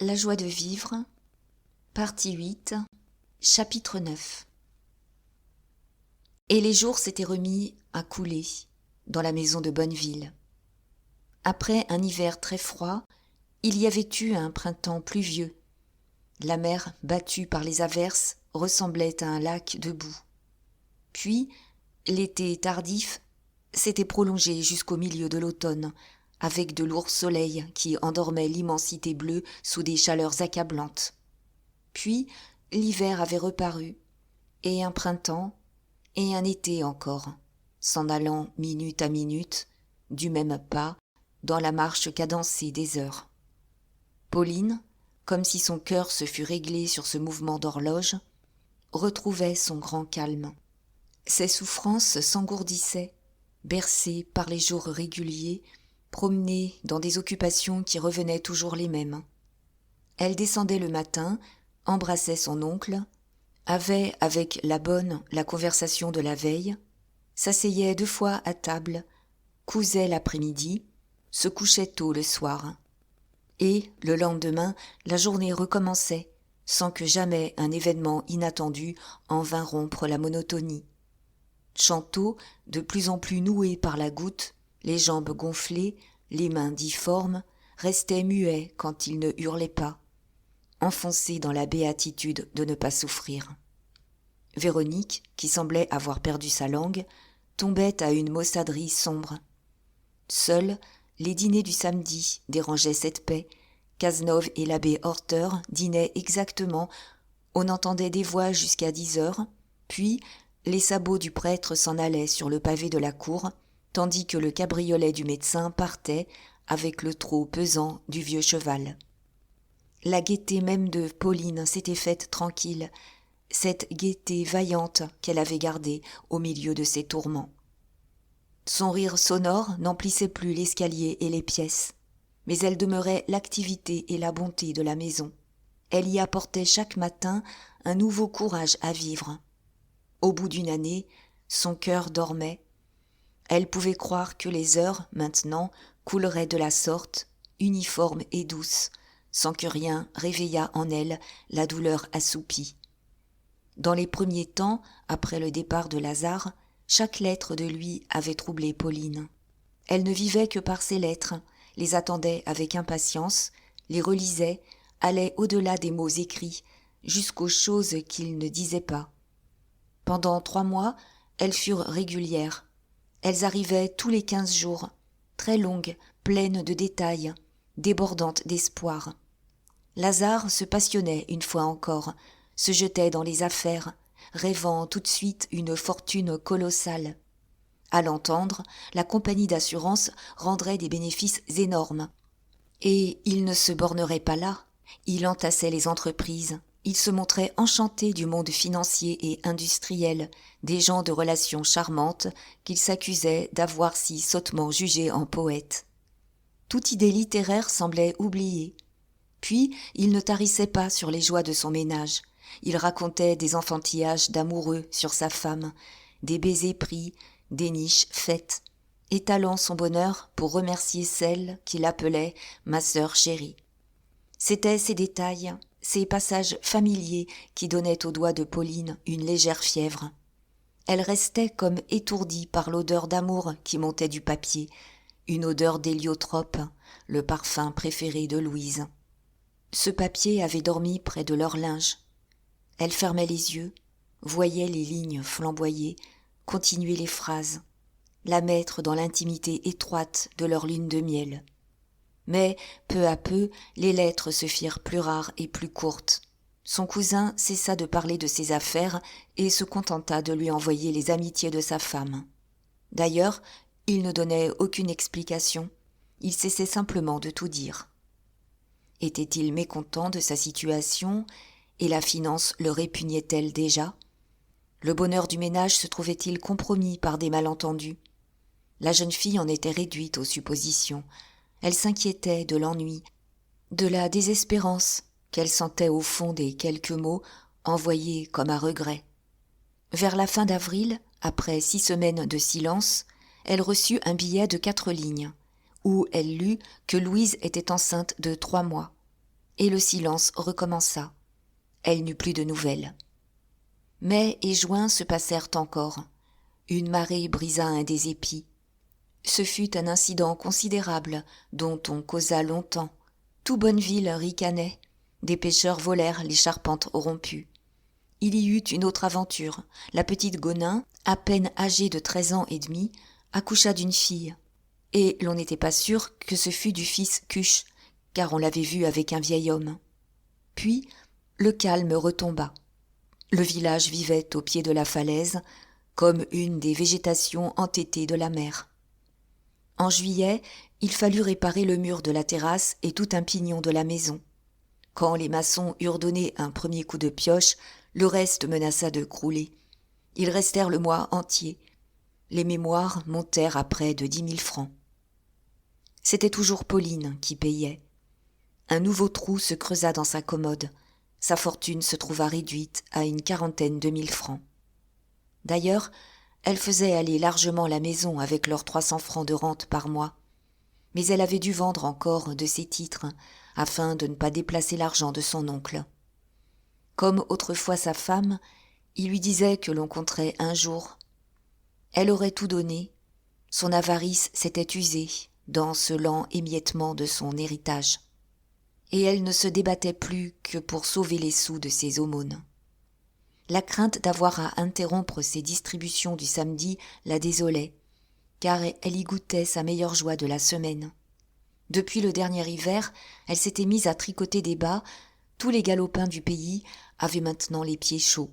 La joie de vivre, partie 8, chapitre 9. Et les jours s'étaient remis à couler dans la maison de Bonneville. Après un hiver très froid, il y avait eu un printemps pluvieux. La mer, battue par les averses, ressemblait à un lac de boue. Puis, l'été tardif s'était prolongé jusqu'au milieu de l'automne, avec de lourds soleils qui endormaient l'immensité bleue sous des chaleurs accablantes. Puis, l'hiver avait reparu, et un printemps, et un été encore, s'en allant minute à minute, du même pas, dans la marche cadencée des heures. Pauline, comme si son cœur se fût réglé sur ce mouvement d'horloge, retrouvait son grand calme. Ses souffrances s'engourdissaient, bercées par les jours réguliers, promenées dans des occupations qui revenaient toujours les mêmes. Elle descendait le matin, embrassait son oncle, avait avec la bonne la conversation de la veille, s'asseyait 2 fois à table, cousait l'après-midi, se couchait tôt le soir. Et, le lendemain, la journée recommençait, sans que jamais un événement inattendu en vînt rompre la monotonie. Chantôt, de plus en plus noué par la goutte, les jambes gonflées, les mains difformes, restait muet quand il ne hurlait pas, enfoncé dans la béatitude de ne pas souffrir. Véronique, qui semblait avoir perdu sa langue, tombait à une maussaderie sombre. Seuls, les dîners du samedi dérangeaient cette paix. Cazenove et l'abbé Horter dînaient exactement, on entendait des voix jusqu'à 10 heures, puis les sabots du prêtre s'en allaient sur le pavé de la cour, tandis que le cabriolet du médecin partait avec le trot pesant du vieux cheval. La gaieté même de Pauline s'était faite tranquille, cette gaieté vaillante qu'elle avait gardée au milieu de ses tourments. Son rire sonore n'emplissait plus l'escalier et les pièces, mais elle demeurait l'activité et la bonté de la maison. Elle y apportait chaque matin un nouveau courage à vivre. Au bout d'une année, son cœur dormait. Elle pouvait croire que les heures, maintenant, couleraient de la sorte, uniformes et douces, sans que rien réveillât en elle la douleur assoupie. Dans les premiers temps, après le départ de Lazare, chaque lettre de lui avait troublé Pauline. Elle ne vivait que par ses lettres, les attendait avec impatience, les relisait, allait au-delà des mots écrits, jusqu'aux choses qu'il ne disait pas. Pendant 3 mois, elles furent régulières. Elles arrivaient tous les 15 jours, très longues, pleines de détails, débordantes d'espoir. Lazare se passionnait une fois encore, se jetait dans les affaires, rêvant tout de suite une fortune colossale. À l'entendre, la compagnie d'assurance rendrait des bénéfices énormes. Et il ne se bornerait pas là, il entassait les entreprises, il se montrait enchanté du monde financier et industriel, des gens de relations charmantes qu'il s'accusait d'avoir si sottement jugés en poètes. Toute idée littéraire semblait oubliée. Puis il ne tarissait pas sur les joies de son ménage. Il racontait des enfantillages d'amoureux sur sa femme, des baisers pris, des niches faites, étalant son bonheur pour remercier celle qu'il appelait « ma sœur chérie ». C'étaient ces détails, ces passages familiers qui donnaient aux doigts de Pauline une légère fièvre. Elle restait comme étourdie par l'odeur d'amour qui montait du papier, une odeur d'héliotrope, le parfum préféré de Louise. Ce papier avait dormi près de leur linge. Elle fermait les yeux, voyait les lignes flamboyer, continuer les phrases, la mettre dans l'intimité étroite de leur lune de miel. Mais, peu à peu, les lettres se firent plus rares et plus courtes. Son cousin cessa de parler de ses affaires et se contenta de lui envoyer les amitiés de sa femme. D'ailleurs, il ne donnait aucune explication, il cessait simplement de tout dire. Était-il mécontent de sa situation et la finance le répugnait-elle déjà? Le bonheur du ménage se trouvait-il compromis par des malentendus? La jeune fille en était réduite aux suppositions. Elle s'inquiétait de l'ennui, de la désespérance qu'elle sentait au fond des quelques mots envoyés comme à regret. Vers la fin d'avril, après 6 semaines de silence, elle reçut un billet de 4 lignes, où elle lut que Louise était enceinte de 3 mois. et le silence recommença. Elle n'eut plus de nouvelles. Mai et juin se passèrent encore. Une marée brisa un des épis. Ce fut un incident considérable dont on causa longtemps. Tout Bonneville ricanait. Des pêcheurs volèrent les charpentes rompues. Il y eut une autre aventure. La petite Gonin, à peine âgée de 13 ans et demi, accoucha d'une fille. Et l'on n'était pas sûr que ce fût du fils Cuche, car on l'avait vu avec un vieil homme. Puis, le calme retomba. Le village vivait au pied de la falaise, comme une des végétations entêtées de la mer. En juillet, il fallut réparer le mur de la terrasse et tout un pignon de la maison. Quand les maçons eurent donné un premier coup de pioche, le reste menaça de crouler. Ils restèrent le mois entier. Les mémoires montèrent à près de 10 000 francs. C'était toujours Pauline qui payait. Un nouveau trou se creusa dans sa commode. Sa fortune se trouva réduite à une 40aine de 1000 francs. D'ailleurs, elle faisait aller largement la maison avec leurs 300 francs de rente par mois. Mais elle avait dû vendre encore de ses titres, afin de ne pas déplacer l'argent de son oncle. Comme autrefois sa femme, il lui disait que l'on compterait un jour. Elle aurait tout donné. Son avarice s'était usée dans ce lent émiettement de son héritage. Et elle ne se débattait plus que pour sauver les sous de ses aumônes. La crainte d'avoir à interrompre ses distributions du samedi la désolait, car elle y goûtait sa meilleure joie de la semaine. Depuis le dernier hiver, elle s'était mise à tricoter des bas. Tous les galopins du pays avaient maintenant les pieds chauds.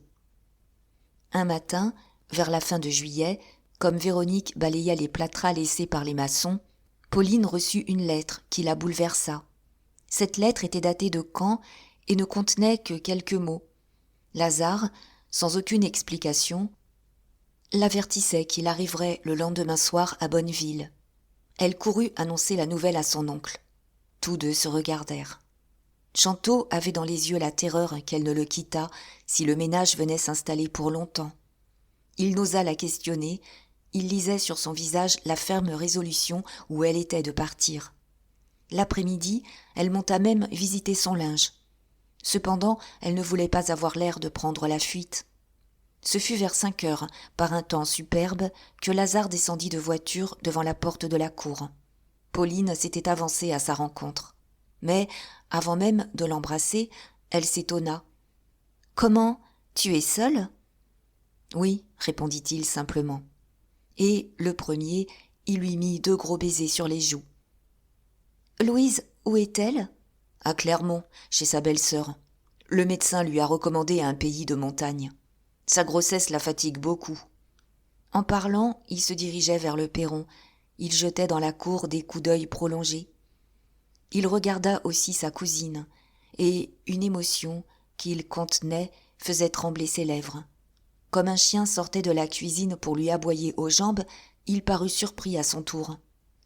Un matin, vers la fin de juillet, comme Véronique balaya les plâtras laissés par les maçons, Pauline reçut une lettre qui la bouleversa. Cette lettre était datée de Caen et ne contenait que quelques mots. Lazare, sans aucune explication, l'avertissait qu'il arriverait le lendemain soir à Bonneville. Elle courut annoncer la nouvelle à son oncle. Tous deux se regardèrent. Chantot avait dans les yeux la terreur qu'elle ne le quittât si le ménage venait s'installer pour longtemps. Il n'osa la questionner, il lisait sur son visage la ferme résolution où elle était de partir. L'après-midi, elle monta même visiter son linge. Cependant, elle ne voulait pas avoir l'air de prendre la fuite. Ce fut vers 5 heures, par un temps superbe, que Lazare descendit de voiture devant la porte de la cour. Pauline s'était avancée à sa rencontre. Mais, avant même de l'embrasser, elle s'étonna. « Comment ? Tu es seule ?» ?»« Oui, répondit-il simplement. Et, le premier, il lui mit 2 gros baisers sur les joues. « Louise, où est-elle ?»« À Clermont, chez sa belle-sœur. Le médecin lui a recommandé un pays de montagne. Sa grossesse la fatigue beaucoup. » En parlant, il se dirigeait vers le perron. Il jetait dans la cour des coups d'œil prolongés. Il regarda aussi sa cousine, et une émotion qu'il contenait faisait trembler ses lèvres. Comme un chien sortait de la cuisine pour lui aboyer aux jambes, il parut surpris à son tour.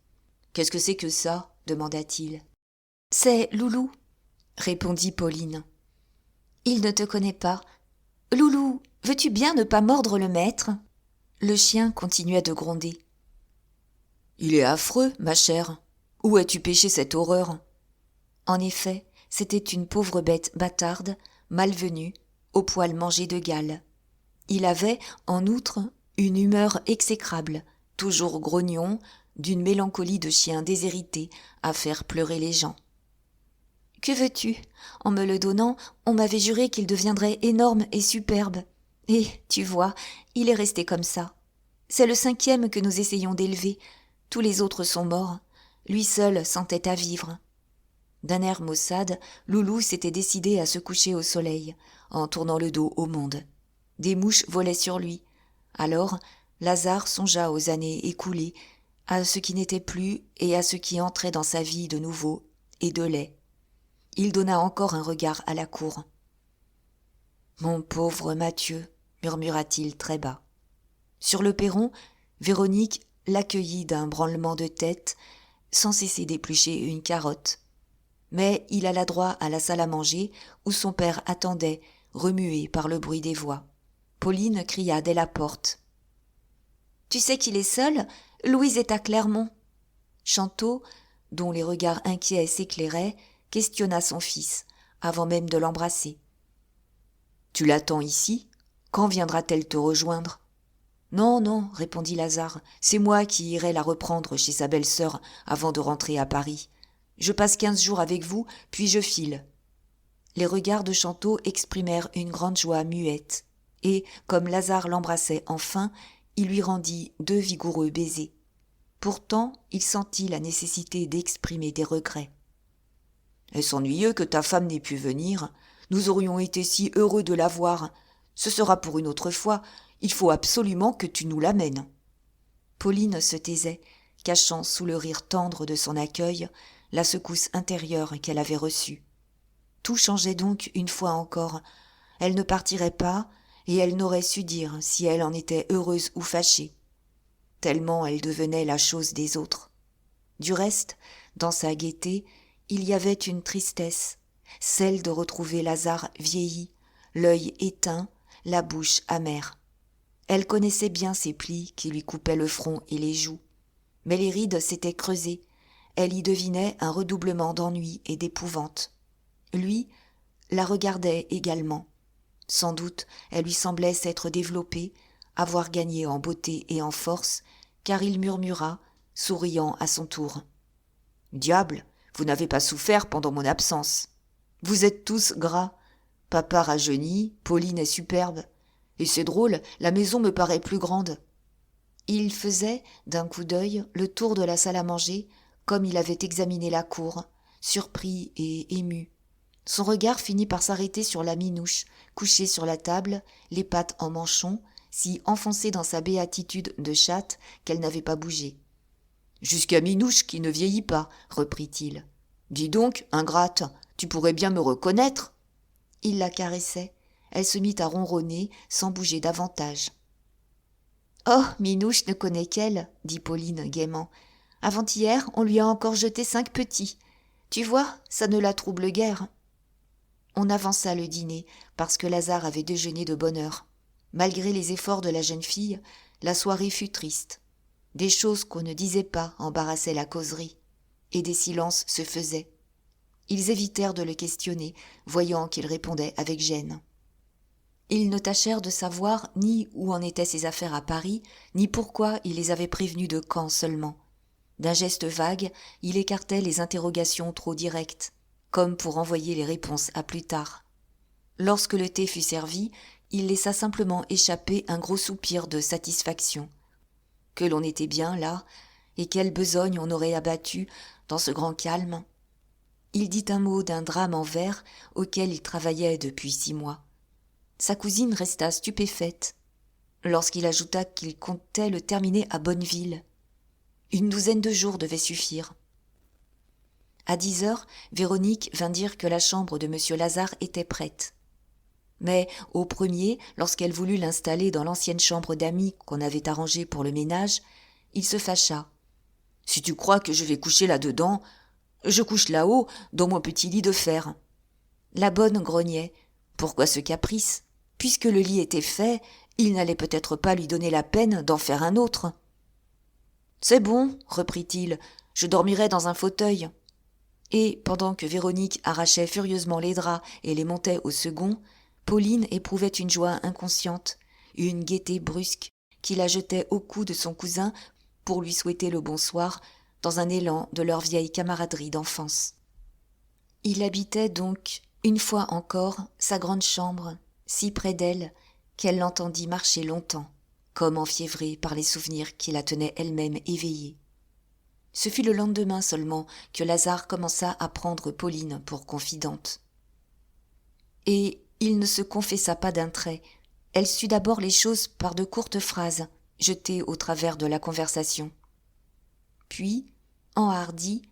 « Qu'est-ce que c'est que ça ?» demanda-t-il. « C'est Loulou, » répondit Pauline. « Il ne te connaît pas. Loulou, veux-tu bien ne pas mordre le maître ?» Le chien continuait de gronder. « Il est affreux, ma chère. Où as-tu pêché cette horreur ?» En effet, c'était une pauvre bête bâtarde, malvenue, au poil mangé de gale. Il avait, en outre, une humeur exécrable, toujours grognon, d'une mélancolie de chien déshérité à faire pleurer les gens. « Que veux-tu ? En me le donnant, on m'avait juré qu'il deviendrait énorme et superbe. Et, tu vois, il est resté comme ça. C'est le 5e que nous essayons d'élever. Tous les autres sont morts. Lui seul s'entête à vivre. » D'un air maussade, Loulou s'était décidé à se coucher au soleil, en tournant le dos au monde. Des mouches volaient sur lui. Alors, Lazare songea aux années écoulées, à ce qui n'était plus et à ce qui entrait dans sa vie de nouveau et de lait. Il donna encore un regard à la cour. « Mon pauvre Mathieu !» murmura-t-il très bas. Sur le perron, Véronique l'accueillit d'un branlement de tête, sans cesser d'éplucher une carotte. Mais il alla droit à la salle à manger, où son père attendait, remué par le bruit des voix. Pauline cria dès la porte. « Tu sais qu'il est seul ? Louise est à Clermont. » Chantot, dont les regards inquiets s'éclairaient, questionna son fils, avant même de l'embrasser. « Tu l'attends ici ? Quand viendra-t-elle te rejoindre ?»« Non, non, répondit Lazare, c'est moi qui irai la reprendre chez sa belle-sœur avant de rentrer à Paris. Je passe 15 jours avec vous, puis je file. » Les regards de Chantaud exprimèrent une grande joie muette, et, comme Lazare l'embrassait enfin, il lui rendit 2 vigoureux baisers. Pourtant, il sentit la nécessité d'exprimer des regrets. « Est-ce ennuyeux que ta femme n'ait pu venir ? Nous aurions été si heureux de la voir. Ce sera pour une autre fois. Il faut absolument que tu nous l'amènes. » Pauline se taisait, cachant sous le rire tendre de son accueil la secousse intérieure qu'elle avait reçue. Tout changeait donc une fois encore. Elle ne partirait pas, et elle n'aurait su dire si elle en était heureuse ou fâchée. Tellement elle devenait la chose des autres. Du reste, dans sa gaieté, il y avait une tristesse, celle de retrouver Lazare vieilli, l'œil éteint, la bouche amère. Elle connaissait bien ces plis qui lui coupaient le front et les joues, mais les rides s'étaient creusées, elle y devinait un redoublement d'ennui et d'épouvante. Lui la regardait également. Sans doute, elle lui semblait s'être développée, avoir gagné en beauté et en force, car il murmura, souriant à son tour. « Diable, vous n'avez pas souffert pendant mon absence. Vous êtes tous gras. Papa rajeunit, Pauline est superbe. Et c'est drôle, la maison me paraît plus grande. » Il faisait, d'un coup d'œil, le tour de la salle à manger, comme il avait examiné la cour, surpris et ému. Son regard finit par s'arrêter sur la minouche, couchée sur la table, les pattes en manchon, si enfoncée dans sa béatitude de chatte qu'elle n'avait pas bougé. « Jusqu'à Minouche qui ne vieillit pas, reprit-il. Dis donc, ingrate, tu pourrais bien me reconnaître. Il la caressait. Elle se mit à ronronner sans bouger davantage. « Oh, Minouche ne connaît qu'elle, dit Pauline gaiement. Avant-hier, on lui a encore jeté 5 petits. Tu vois, ça ne la trouble guère. » On avança le dîner, parce que Lazare avait déjeuné de bonne heure. Malgré les efforts de la jeune fille, la soirée fut triste. Des choses qu'on ne disait pas embarrassaient la causerie, et des silences se faisaient. Ils évitèrent de le questionner, voyant qu'il répondait avec gêne. Ils ne tâchèrent de savoir ni où en étaient ses affaires à Paris, ni pourquoi il les avait prévenus de Caen seulement. D'un geste vague, il écartait les interrogations trop directes, comme pour envoyer les réponses à plus tard. Lorsque le thé fut servi, il laissa simplement échapper un gros soupir de satisfaction. Que l'on était bien là, et quelle besogne on aurait abattue dans ce grand calme. Il dit un mot d'un drame en vers auquel il travaillait depuis 6 mois. Sa cousine resta stupéfaite lorsqu'il ajouta qu'il comptait le terminer à Bonneville. Une 12aine de jours devait suffire. À 10 heures, Véronique vint dire que la chambre de M. Lazare était prête. Mais au premier, lorsqu'elle voulut l'installer dans l'ancienne chambre d'amis qu'on avait arrangée pour le ménage, il se fâcha. « Si tu crois que je vais coucher là-dedans, je couche là-haut, dans mon petit lit de fer. » La bonne grognait. Pourquoi ce caprice ? Puisque le lit était fait, il n'allait peut-être pas lui donner la peine d'en faire un autre. « C'est bon, reprit-il, je dormirai dans un fauteuil. » Et, pendant que Véronique arrachait furieusement les draps et les montait au second, Pauline éprouvait une joie inconsciente, une gaieté brusque, qui la jetait au cou de son cousin pour lui souhaiter le bonsoir dans un élan de leur vieille camaraderie d'enfance. Il habitait donc, une fois encore, sa grande chambre, si près d'elle qu'elle l'entendit marcher longtemps, comme enfiévrée par les souvenirs qui la tenaient elle-même éveillée. Ce fut le lendemain seulement que Lazare commença à prendre Pauline pour confidente. Et il ne se confessa pas d'un trait. Elle sut d'abord les choses par de courtes phrases, jetées au travers de la conversation. Puis, enhardie,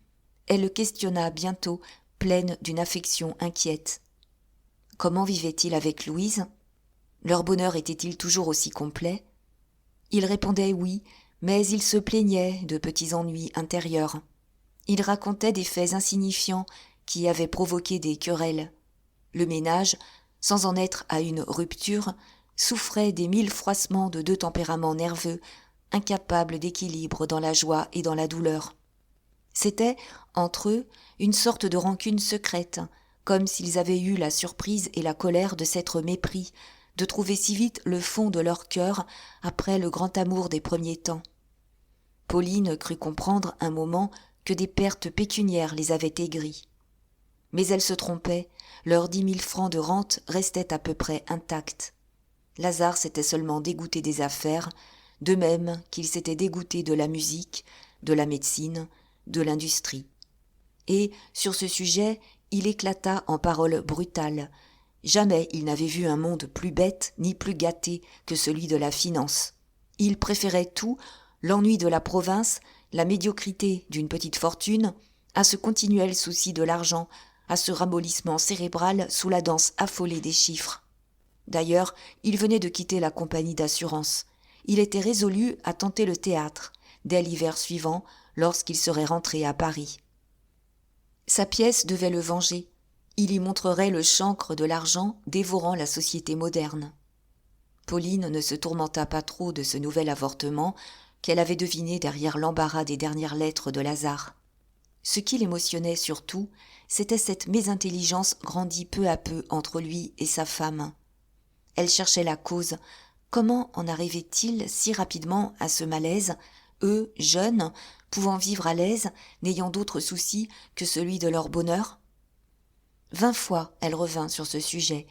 elle le questionna bientôt, pleine d'une affection inquiète. Comment vivait-il avec Louise ? Leur bonheur était-il toujours aussi complet ? Il répondait oui, mais il se plaignait de petits ennuis intérieurs. Il racontait des faits insignifiants qui avaient provoqué des querelles. Le ménage, sans en être à une rupture, souffrait des 1000 froissements de 2 tempéraments nerveux, incapables d'équilibre dans la joie et dans la douleur. C'était, entre eux, une sorte de rancune secrète, comme s'ils avaient eu la surprise et la colère de s'être mépris, de trouver si vite le fond de leur cœur après le grand amour des premiers temps. Pauline crut comprendre un moment que des pertes pécuniaires les avaient aigris. Mais elle se trompait, leurs 10 000 francs de rente restaient à peu près intacts. Lazare s'était seulement dégoûté des affaires, de même qu'il s'était dégoûté de la musique, de la médecine, de l'industrie. Et, sur ce sujet, il éclata en paroles brutales. Jamais il n'avait vu un monde plus bête ni plus gâté que celui de la finance. Il préférait tout, l'ennui de la province, la médiocrité d'une petite fortune, à ce continuel souci de l'argent, à ce ramollissement cérébral sous la danse affolée des chiffres. D'ailleurs, il venait de quitter la compagnie d'assurance. Il était résolu à tenter le théâtre, dès l'hiver suivant, lorsqu'il serait rentré à Paris. Sa pièce devait le venger. Il y montrerait le chancre de l'argent dévorant la société moderne. Pauline ne se tourmenta pas trop de ce nouvel avortement qu'elle avait deviné derrière l'embarras des dernières lettres de Lazare. Ce qui l'émotionnait surtout, c'était cette mésintelligence grandie peu à peu entre lui et sa femme. Elle cherchait la cause. Comment en arrivait-il si rapidement à ce malaise, eux, jeunes, pouvant vivre à l'aise, n'ayant d'autre souci que celui de leur bonheur ? 20 fois elle revint sur ce sujet,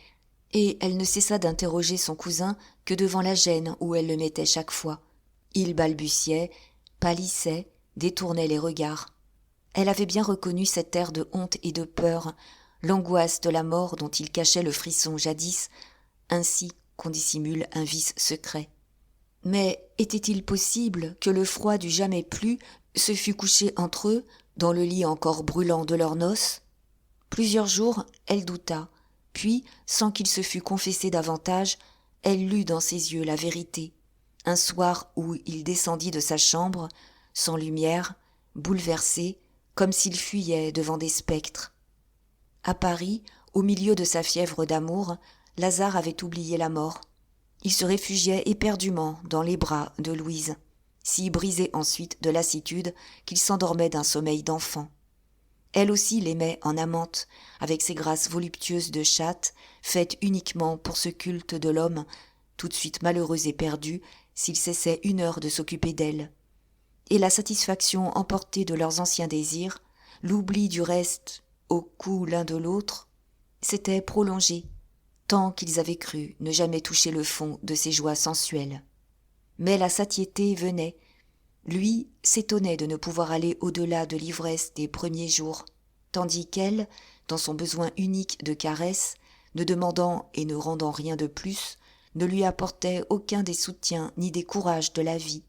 et elle ne cessa d'interroger son cousin que devant la gêne où elle le mettait chaque fois. Il balbutiait, pâlissait, détournait les regards. Elle avait bien reconnu cet air de honte et de peur, l'angoisse de la mort dont il cachait le frisson jadis, ainsi qu'on dissimule un vice secret. Mais était-il possible que le froid du jamais plus se fût couché entre eux, dans le lit encore brûlant de leurs noces ? Plusieurs jours, elle douta, puis, sans qu'il se fût confessé davantage, elle lut dans ses yeux la vérité. Un soir où il descendit de sa chambre, sans lumière, bouleversé, comme s'il fuyait devant des spectres. À Paris, au milieu de sa fièvre d'amour, Lazare avait oublié la mort. Il se réfugiait éperdument dans les bras de Louise, si brisé ensuite de lassitude qu'il s'endormait d'un sommeil d'enfant. Elle aussi l'aimait en amante, avec ses grâces voluptueuses de chatte, faites uniquement pour ce culte de l'homme, tout de suite malheureux et perdu, s'il cessait une heure de s'occuper d'elle. Et la satisfaction emportée de leurs anciens désirs, l'oubli du reste au cou l'un de l'autre, s'était prolongé, tant qu'ils avaient cru ne jamais toucher le fond de ces joies sensuelles. Mais la satiété venait. Lui s'étonnait de ne pouvoir aller au-delà de l'ivresse des premiers jours, tandis qu'elle, dans son besoin unique de caresses, ne demandant et ne rendant rien de plus, ne lui apportait aucun des soutiens ni des courages de la vie.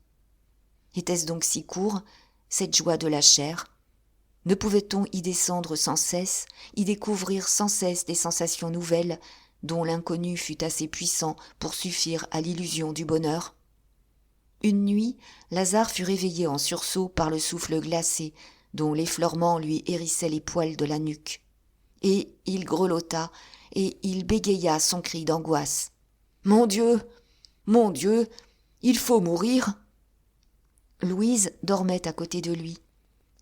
Était-ce donc si court, cette joie de la chair ? Ne pouvait-on y descendre sans cesse, y découvrir sans cesse des sensations nouvelles, dont l'inconnu fut assez puissant pour suffire à l'illusion du bonheur ? Une nuit, Lazare fut réveillé en sursaut par le souffle glacé, dont l'effleurement lui hérissait les poils de la nuque. Et il grelotta, et il bégaya son cri d'angoisse. « Mon Dieu, il faut mourir !» Louise dormait à côté de lui.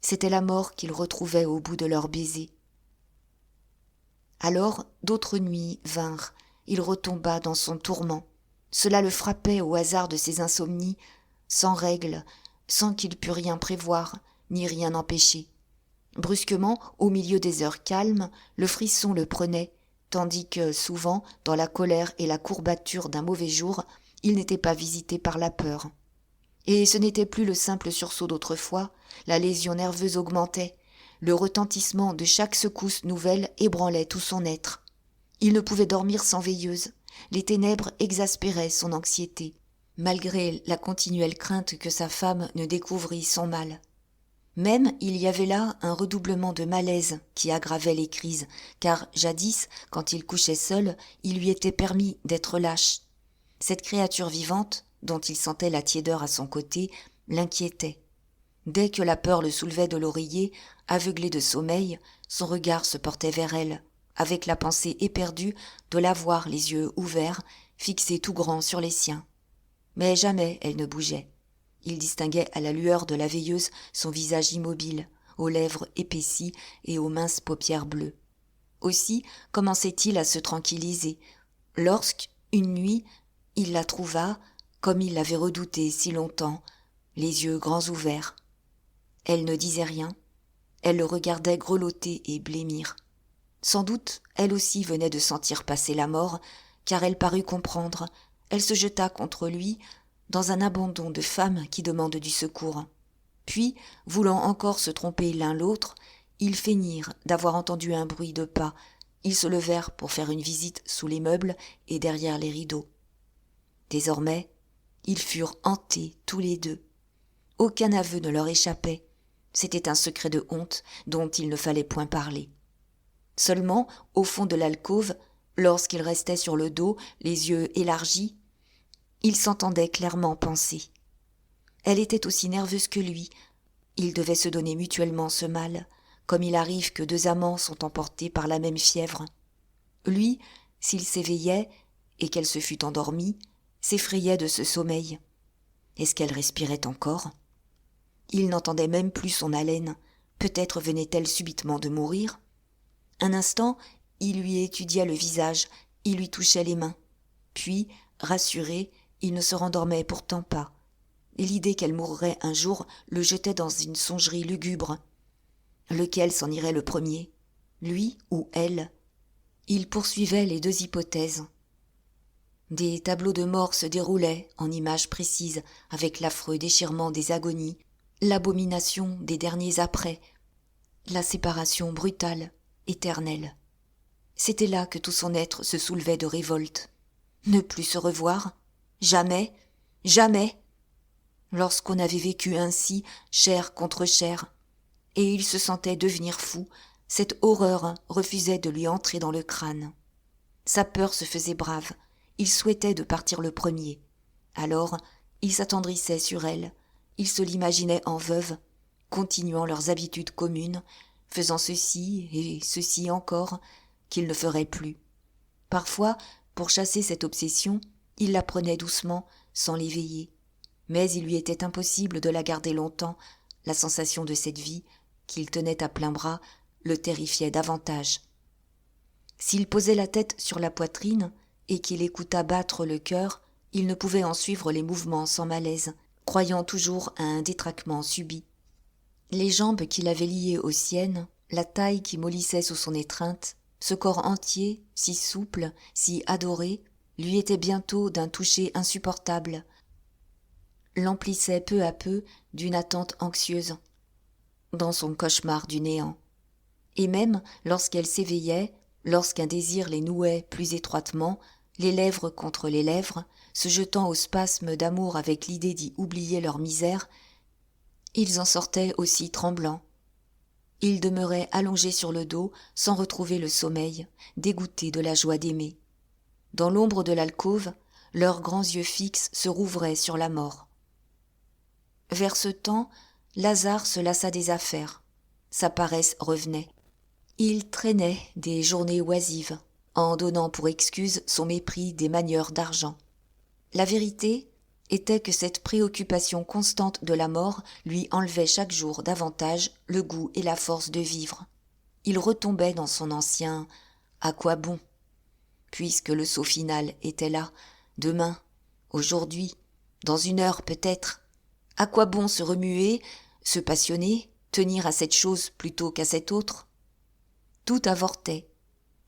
C'était la mort qu'il retrouvait au bout de leur baiser. Alors d'autres nuits vinrent, il retomba dans son tourment. Cela le frappait au hasard de ses insomnies, sans règle, sans qu'il pût rien prévoir, ni rien empêcher. Brusquement, au milieu des heures calmes, le frisson le prenait, tandis que, souvent, dans la colère et la courbature d'un mauvais jour, il n'était pas visité par la peur. Et ce n'était plus le simple sursaut d'autrefois, la lésion nerveuse augmentait, le retentissement de chaque secousse nouvelle ébranlait tout son être. Il ne pouvait dormir sans veilleuse, les ténèbres exaspéraient son anxiété, malgré la continuelle crainte que sa femme ne découvrît son mal. Même il y avait là un redoublement de malaise qui aggravait les crises, car jadis, quand il couchait seul, il lui était permis d'être lâche. Cette créature vivante, dont il sentait la tiédeur à son côté, l'inquiétait. Dès que la peur le soulevait de l'oreiller, aveuglé de sommeil, son regard se portait vers elle, avec la pensée éperdue de la voir les yeux ouverts, fixés tout grands sur les siens. Mais jamais elle ne bougeait. Il distinguait à la lueur de la veilleuse son visage immobile, aux lèvres épaissies et aux minces paupières bleues. Aussi commençait-il à se tranquilliser, lorsque, une nuit, il la trouva, comme il l'avait redouté si longtemps, les yeux grands ouverts. Elle ne disait rien, elle le regardait grelotter et blêmir. Sans doute, elle aussi venait de sentir passer la mort, car elle parut comprendre, elle se jeta contre lui, dans un abandon de femme qui demande du secours. Puis, voulant encore se tromper l'un l'autre, ils feignirent d'avoir entendu un bruit de pas, ils se levèrent pour faire une visite sous les meubles et derrière les rideaux. Désormais, ils furent hantés tous les deux. Aucun aveu ne leur échappait, c'était un secret de honte dont il ne fallait point parler. Seulement, au fond de l'alcôve, lorsqu'ils restaient sur le dos, les yeux élargis, ils s'entendaient clairement penser. Elle était aussi nerveuse que lui. Ils devaient se donner mutuellement ce mal, comme il arrive que deux amants sont emportés par la même fièvre. Lui, s'il s'éveillait, et qu'elle se fût endormie, s'effrayait de ce sommeil. Est-ce qu'elle respirait encore ? Il n'entendait même plus son haleine. Peut-être venait-elle subitement de mourir ? Un instant, il lui étudia le visage, il lui touchait les mains. Puis, rassuré, il ne se rendormait pourtant pas. Et l'idée qu'elle mourrait un jour le jetait dans une songerie lugubre. Lequel s'en irait le premier ? Lui ou elle ? Il poursuivait les deux hypothèses. Des tableaux de mort se déroulaient en images précises avec l'affreux déchirement des agonies, l'abomination des derniers après, la séparation brutale, éternelle. C'était là que tout son être se soulevait de révolte. Ne plus se revoir ? Jamais, jamais ! Lorsqu'on avait vécu ainsi, chair contre chair, et il se sentait devenir fou, cette horreur refusait de lui entrer dans le crâne. Sa peur se faisait brave, il souhaitait de partir le premier. Alors, il s'attendrissait sur elle, il se l'imaginait en veuve, continuant leurs habitudes communes, faisant ceci et ceci encore, qu'il ne ferait plus. Parfois, pour chasser cette obsession, il la prenait doucement, sans l'éveiller. Mais il lui était impossible de la garder longtemps, la sensation de cette vie, qu'il tenait à plein bras, le terrifiait davantage. S'il posait la tête sur la poitrine et qu'il écouta battre le cœur, il ne pouvait en suivre les mouvements sans malaise, croyant toujours à un détraquement subit. Les jambes qu'il avait liées aux siennes, la taille qui mollissait sous son étreinte, ce corps entier, si souple, si adoré, lui était bientôt d'un toucher insupportable, l'emplissait peu à peu d'une attente anxieuse, dans son cauchemar du néant. Et même lorsqu'elle s'éveillait, lorsqu'un désir les nouait plus étroitement, les lèvres contre les lèvres, se jetant au spasme d'amour avec l'idée d'y oublier leur misère, ils en sortaient aussi tremblants. Ils demeuraient allongés sur le dos, sans retrouver le sommeil, dégoûtés de la joie d'aimer. Dans l'ombre de l'alcôve, leurs grands yeux fixes se rouvraient sur la mort. Vers ce temps, Lazare se lassa des affaires. Sa paresse revenait. Il traînait des journées oisives, en donnant pour excuse son mépris des manieurs d'argent. La vérité était que cette préoccupation constante de la mort lui enlevait chaque jour davantage le goût et la force de vivre. Il retombait dans son ancien « à quoi bon ?» puisque le saut final était là, demain, aujourd'hui, dans une heure peut-être. À quoi bon se remuer, se passionner, tenir à cette chose plutôt qu'à cette autre ? Tout avortait.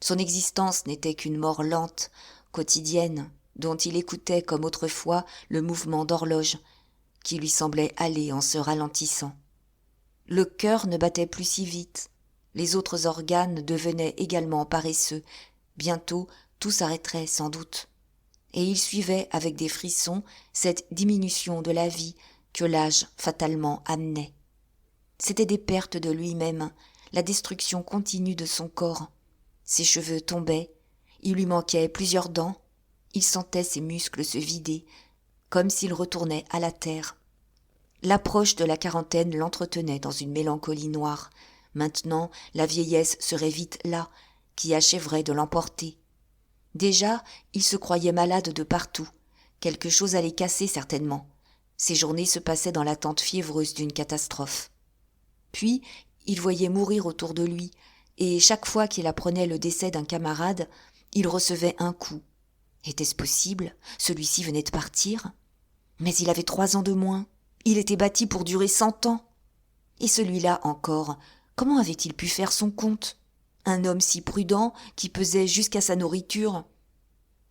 Son existence n'était qu'une mort lente, quotidienne, dont il écoutait comme autrefois le mouvement d'horloge, qui lui semblait aller en se ralentissant. Le cœur ne battait plus si vite, les autres organes devenaient également paresseux, bientôt tout s'arrêterait sans doute. Et il suivait avec des frissons cette diminution de la vie que l'âge fatalement amenait. C'étaient des pertes de lui-même, la destruction continue de son corps. Ses cheveux tombaient, il lui manquait plusieurs dents, il sentait ses muscles se vider, comme s'il retournait à la terre. L'approche de la quarantaine l'entretenait dans une mélancolie noire. Maintenant, la vieillesse serait vite là, qui achèverait de l'emporter. Déjà, il se croyait malade de partout. Quelque chose allait casser certainement. Ses journées se passaient dans l'attente fiévreuse d'une catastrophe. Puis, il voyait mourir autour de lui, et chaque fois qu'il apprenait le décès d'un camarade, il recevait un coup. Était-ce possible? Celui-ci venait de partir. Mais il avait 3 ans de moins. Il était bâti pour durer 100 ans. Et celui-là encore, comment avait-il pu faire son compte? Un homme si prudent qui pesait jusqu'à sa nourriture.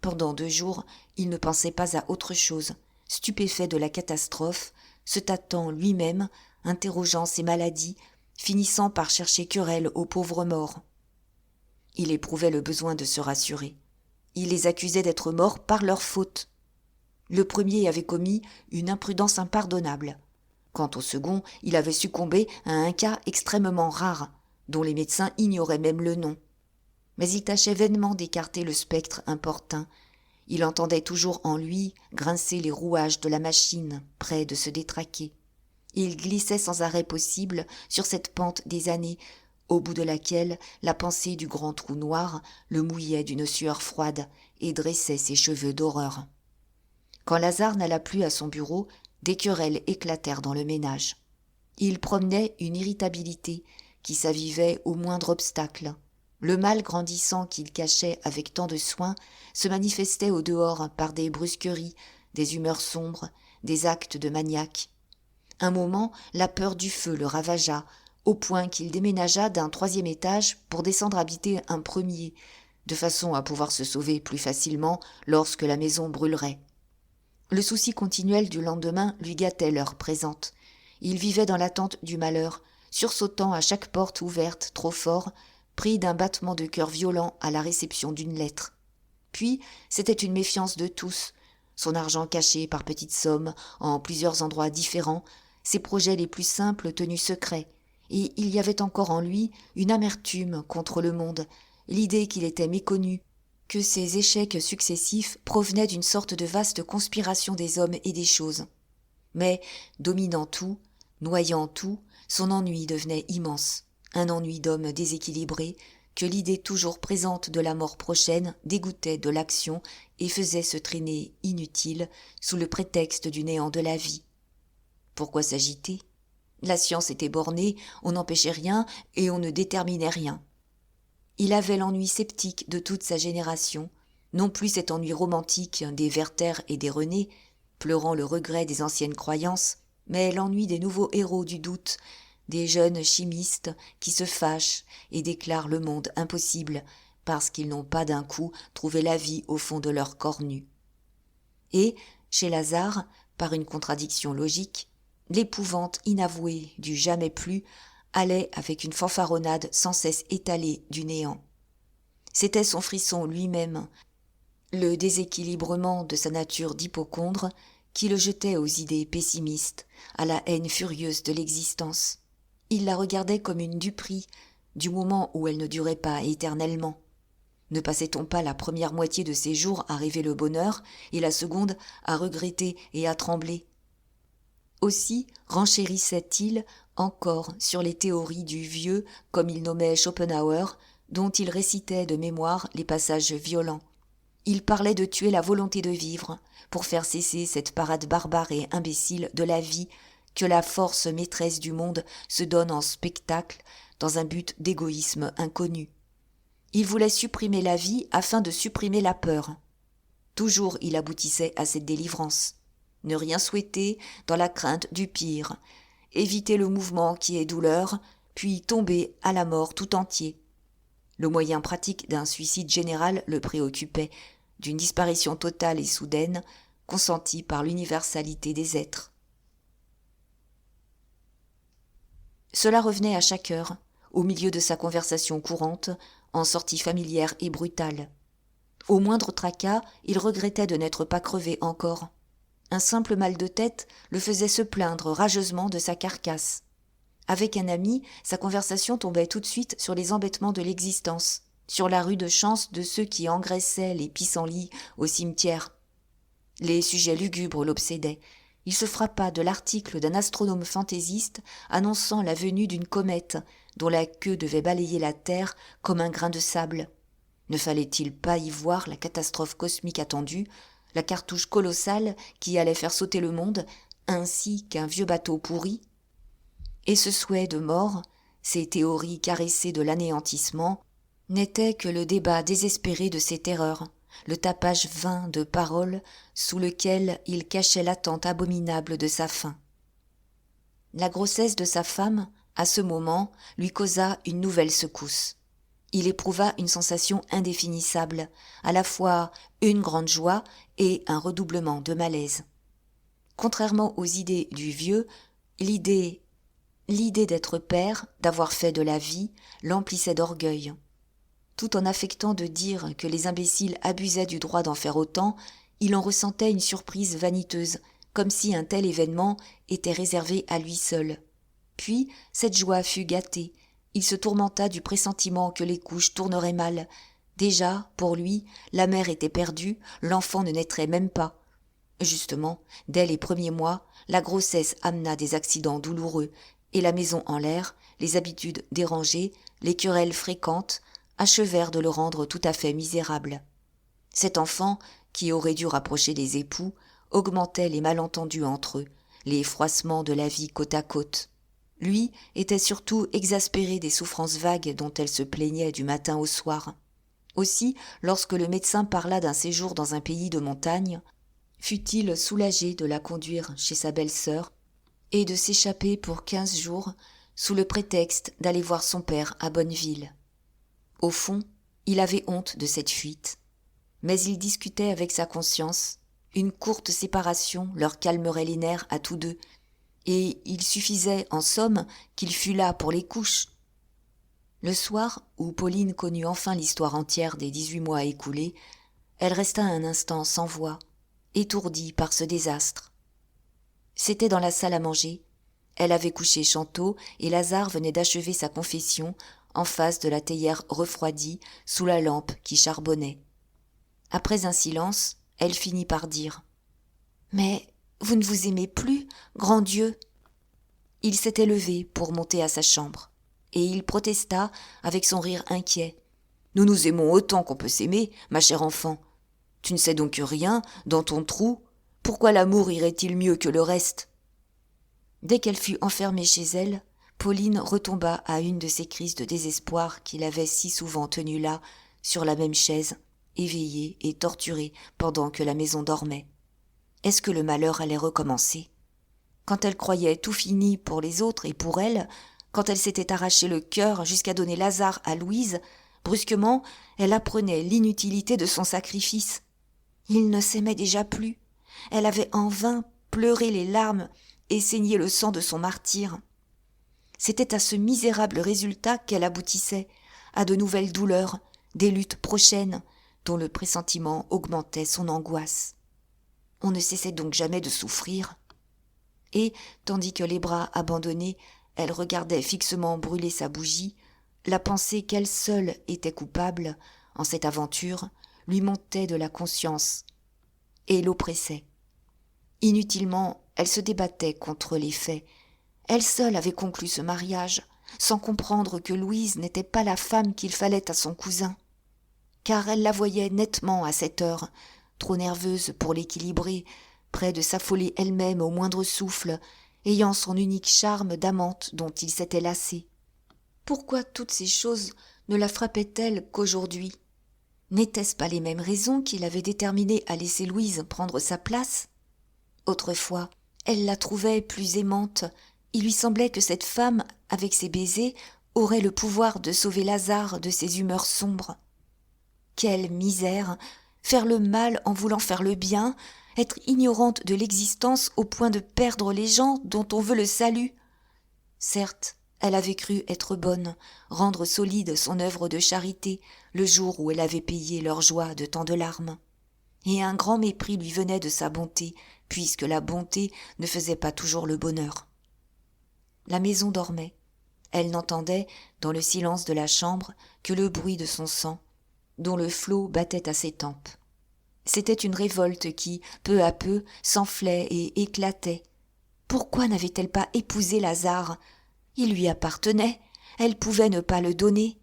Pendant 2 jours, il ne pensait pas à autre chose, stupéfait de la catastrophe, se tâtant lui-même, interrogeant ses maladies, finissant par chercher querelle aux pauvres morts. Il éprouvait le besoin de se rassurer. Il les accusait d'être morts par leur faute. Le premier avait commis une imprudence impardonnable. Quant au second, il avait succombé à un cas extrêmement rare, dont les médecins ignoraient même le nom. Mais il tâchait vainement d'écarter le spectre importun. Il entendait toujours en lui grincer les rouages de la machine, près de se détraquer. Il glissait sans arrêt possible sur cette pente des années, au bout de laquelle la pensée du grand trou noir le mouillait d'une sueur froide et dressait ses cheveux d'horreur. Quand Lazare n'alla plus à son bureau, des querelles éclatèrent dans le ménage. Il promenait une irritabilité qui s'avivait au moindre obstacle. Le mal grandissant qu'il cachait avec tant de soin se manifestait au dehors par des brusqueries, des humeurs sombres, des actes de maniaque. Un moment, la peur du feu le ravagea, au point qu'il déménagea d'un 3e étage pour descendre habiter un 1er, de façon à pouvoir se sauver plus facilement lorsque la maison brûlerait. Le souci continuel du lendemain lui gâtait l'heure présente. Il vivait dans l'attente du malheur, sursautant à chaque porte ouverte trop fort, pris d'un battement de cœur violent à la réception d'une lettre. Puis, c'était une méfiance de tous, son argent caché par petites sommes en plusieurs endroits différents, ses projets les plus simples tenus secrets, et il y avait encore en lui une amertume contre le monde, l'idée qu'il était méconnu, que ses échecs successifs provenaient d'une sorte de vaste conspiration des hommes et des choses. Mais, dominant tout, noyant tout, son ennui devenait immense, un ennui d'homme déséquilibré, que l'idée toujours présente de la mort prochaine dégoûtait de l'action et faisait se traîner inutile sous le prétexte du néant de la vie. Pourquoi s'agiter? La science était bornée, on n'empêchait rien et on ne déterminait rien. Il avait l'ennui sceptique de toute sa génération, non plus cet ennui romantique des Werther et des René, pleurant le regret des anciennes croyances, mais l'ennui des nouveaux héros du doute, des jeunes chimistes qui se fâchent et déclarent le monde impossible parce qu'ils n'ont pas d'un coup trouvé la vie au fond de leur corps nu. Et, chez Lazare, par une contradiction logique, l'épouvante inavouée du jamais plus allait avec une fanfaronnade sans cesse étalée du néant. C'était son frisson lui-même, le déséquilibrement de sa nature d'hypocondre qui le jetait aux idées pessimistes, à la haine furieuse de l'existence. Il la regardait comme une duperie, du moment où elle ne durait pas éternellement. Ne passait-on pas la première moitié de ses jours à rêver le bonheur et la seconde à regretter et à trembler? Aussi renchérissait-il encore sur les théories du vieux, comme il nommait Schopenhauer, dont il récitait de mémoire les passages violents. Il parlait de tuer la volonté de vivre, pour faire cesser cette parade barbare et imbécile de la vie que la force maîtresse du monde se donne en spectacle dans un but d'égoïsme inconnu. Il voulait supprimer la vie afin de supprimer la peur. Toujours il aboutissait à cette délivrance. Ne rien souhaiter dans la crainte du pire, éviter le mouvement qui est douleur, puis tomber à la mort tout entier. Le moyen pratique d'un suicide général le préoccupait, d'une disparition totale et soudaine, consentie par l'universalité des êtres. Cela revenait à chaque heure, au milieu de sa conversation courante, en sortie familière et brutale. Au moindre tracas, il regrettait de n'être pas crevé encore. Un simple mal de tête le faisait se plaindre rageusement de sa carcasse. Avec un ami, sa conversation tombait tout de suite sur les embêtements de l'existence, sur la rude chance de ceux qui engraissaient les pissenlits au cimetière. Les sujets lugubres l'obsédaient. Il se frappa de l'article d'un astronome fantaisiste annonçant la venue d'une comète dont la queue devait balayer la Terre comme un grain de sable. Ne fallait-il pas y voir la catastrophe cosmique attendue, la cartouche colossale qui allait faire sauter le monde, ainsi qu'un vieux bateau pourri? Et ce souhait de mort, ces théories caressées de l'anéantissement, n'étaient que le débat désespéré de ses terreurs, le tapage vain de paroles sous lequel il cachait l'attente abominable de sa faim. La grossesse de sa femme, à ce moment, lui causa une nouvelle secousse. Il éprouva une sensation indéfinissable, à la fois une grande joie et un redoublement de malaise. Contrairement aux idées du vieux, l'idée d'être père, d'avoir fait de la vie, l'emplissait d'orgueil. Tout en affectant de dire que les imbéciles abusaient du droit d'en faire autant, il en ressentait une surprise vaniteuse, comme si un tel événement était réservé à lui seul. Puis cette joie fut gâtée. Il se tourmenta du pressentiment que les couches tourneraient mal. Déjà, pour lui, la mère était perdue, l'enfant ne naîtrait même pas. Justement, dès les premiers mois, la grossesse amena des accidents douloureux, et la maison en l'air, les habitudes dérangées, les querelles fréquentes, achevèrent de le rendre tout à fait misérable. Cet enfant, qui aurait dû rapprocher les époux, augmentait les malentendus entre eux, les froissements de la vie côte à côte. Lui était surtout exaspéré des souffrances vagues dont elle se plaignait du matin au soir. Aussi, lorsque le médecin parla d'un séjour dans un pays de montagne, fut-il soulagé de la conduire chez sa belle-sœur et de s'échapper pour 15 jours sous le prétexte d'aller voir son père à Bonneville. Au fond, il avait honte de cette fuite, mais il discutait avec sa conscience. Une courte séparation leur calmerait les nerfs à tous deux, et il suffisait, en somme, qu'il fût là pour les couches. Le soir, où Pauline connut enfin l'histoire entière des 18 mois écoulés, elle resta un instant sans voix, étourdie par ce désastre. C'était dans la salle à manger. Elle avait couché Chantot, et Lazare venait d'achever sa confession en face de la théière refroidie sous la lampe qui charbonnait. Après un silence, elle finit par dire « Mais vous ne vous aimez plus, grand Dieu !» Il s'était levé pour monter à sa chambre, et il protesta avec son rire inquiet. « Nous nous aimons autant qu'on peut s'aimer, ma chère enfant. Tu ne sais donc rien, dans ton trou. Pourquoi l'amour irait-il mieux que le reste ?» Dès qu'elle fut enfermée chez elle, Pauline retomba à une de ces crises de désespoir qui l'avaient si souvent tenue là, sur la même chaise, éveillée et torturée pendant que la maison dormait. Est-ce que le malheur allait recommencer ? Quand elle croyait tout fini pour les autres et pour elle, quand elle s'était arraché le cœur jusqu'à donner Lazare à Louise, brusquement, elle apprenait l'inutilité de son sacrifice. Il ne s'aimait déjà plus. Elle avait en vain pleuré les larmes et saigné le sang de son martyre. C'était à ce misérable résultat qu'elle aboutissait, à de nouvelles douleurs, des luttes prochaines, dont le pressentiment augmentait son angoisse. On ne cessait donc jamais de souffrir. Et, tandis que les bras abandonnés, elle regardait fixement brûler sa bougie, la pensée qu'elle seule était coupable, en cette aventure, lui montait de la conscience et l'oppressait. Inutilement, elle se débattait contre les faits. Elle seule avait conclu ce mariage, sans comprendre que Louise n'était pas la femme qu'il fallait à son cousin. Car elle la voyait nettement à cette heure, trop nerveuse pour l'équilibrer, près de s'affoler elle-même au moindre souffle, ayant son unique charme d'amante dont il s'était lassé. Pourquoi toutes ces choses ne la frappaient-elles qu'aujourd'hui ? N'étaient-ce pas les mêmes raisons qui l'avaient déterminée à laisser Louise prendre sa place ? Autrefois, elle la trouvait plus aimante. Il lui semblait que cette femme, avec ses baisers, aurait le pouvoir de sauver Lazare de ses humeurs sombres. Quelle misère ! Faire le mal en voulant faire le bien, être ignorante de l'existence au point de perdre les gens dont on veut le salut. Certes, elle avait cru être bonne, rendre solide son œuvre de charité, le jour où elle avait payé leur joie de tant de larmes. Et un grand mépris lui venait de sa bonté, puisque la bonté ne faisait pas toujours le bonheur. La maison dormait. Elle n'entendait, dans le silence de la chambre, que le bruit de son sang, dont le flot battait à ses tempes. C'était une révolte qui, peu à peu, s'enflait et éclatait. Pourquoi n'avait-elle pas épousé Lazare ? Il lui appartenait, elle pouvait ne pas le donner.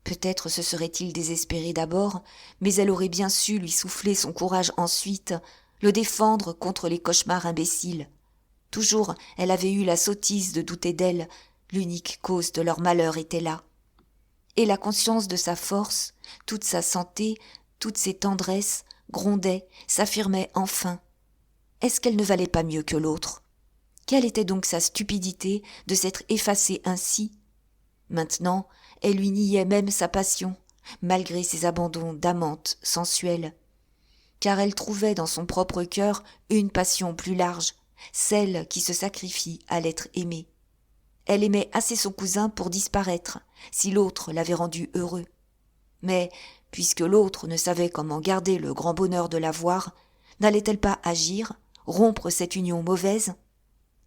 Peut-être se serait-il désespéré d'abord, mais elle aurait bien su lui souffler son courage ensuite, le défendre contre les cauchemars imbéciles. Toujours, elle avait eu la sottise de douter d'elle, L'unique cause de leur malheur était là. Et la conscience de sa force, toute sa santé, toutes ses tendresses, grondait, s'affirmait enfin. Est-ce qu'elle ne valait pas mieux que l'autre ? Quelle était donc sa stupidité de s'être effacée ainsi ? Maintenant, elle lui niait même sa passion, malgré ses abandons d'amante sensuelle. Car elle trouvait dans son propre cœur une passion plus large, celle qui se sacrifie à l'être aimé. Elle aimait assez son cousin pour disparaître, si l'autre l'avait rendu heureux. Mais, puisque l'autre ne savait comment garder le grand bonheur de la voir, n'allait-elle pas agir, rompre cette union mauvaise ?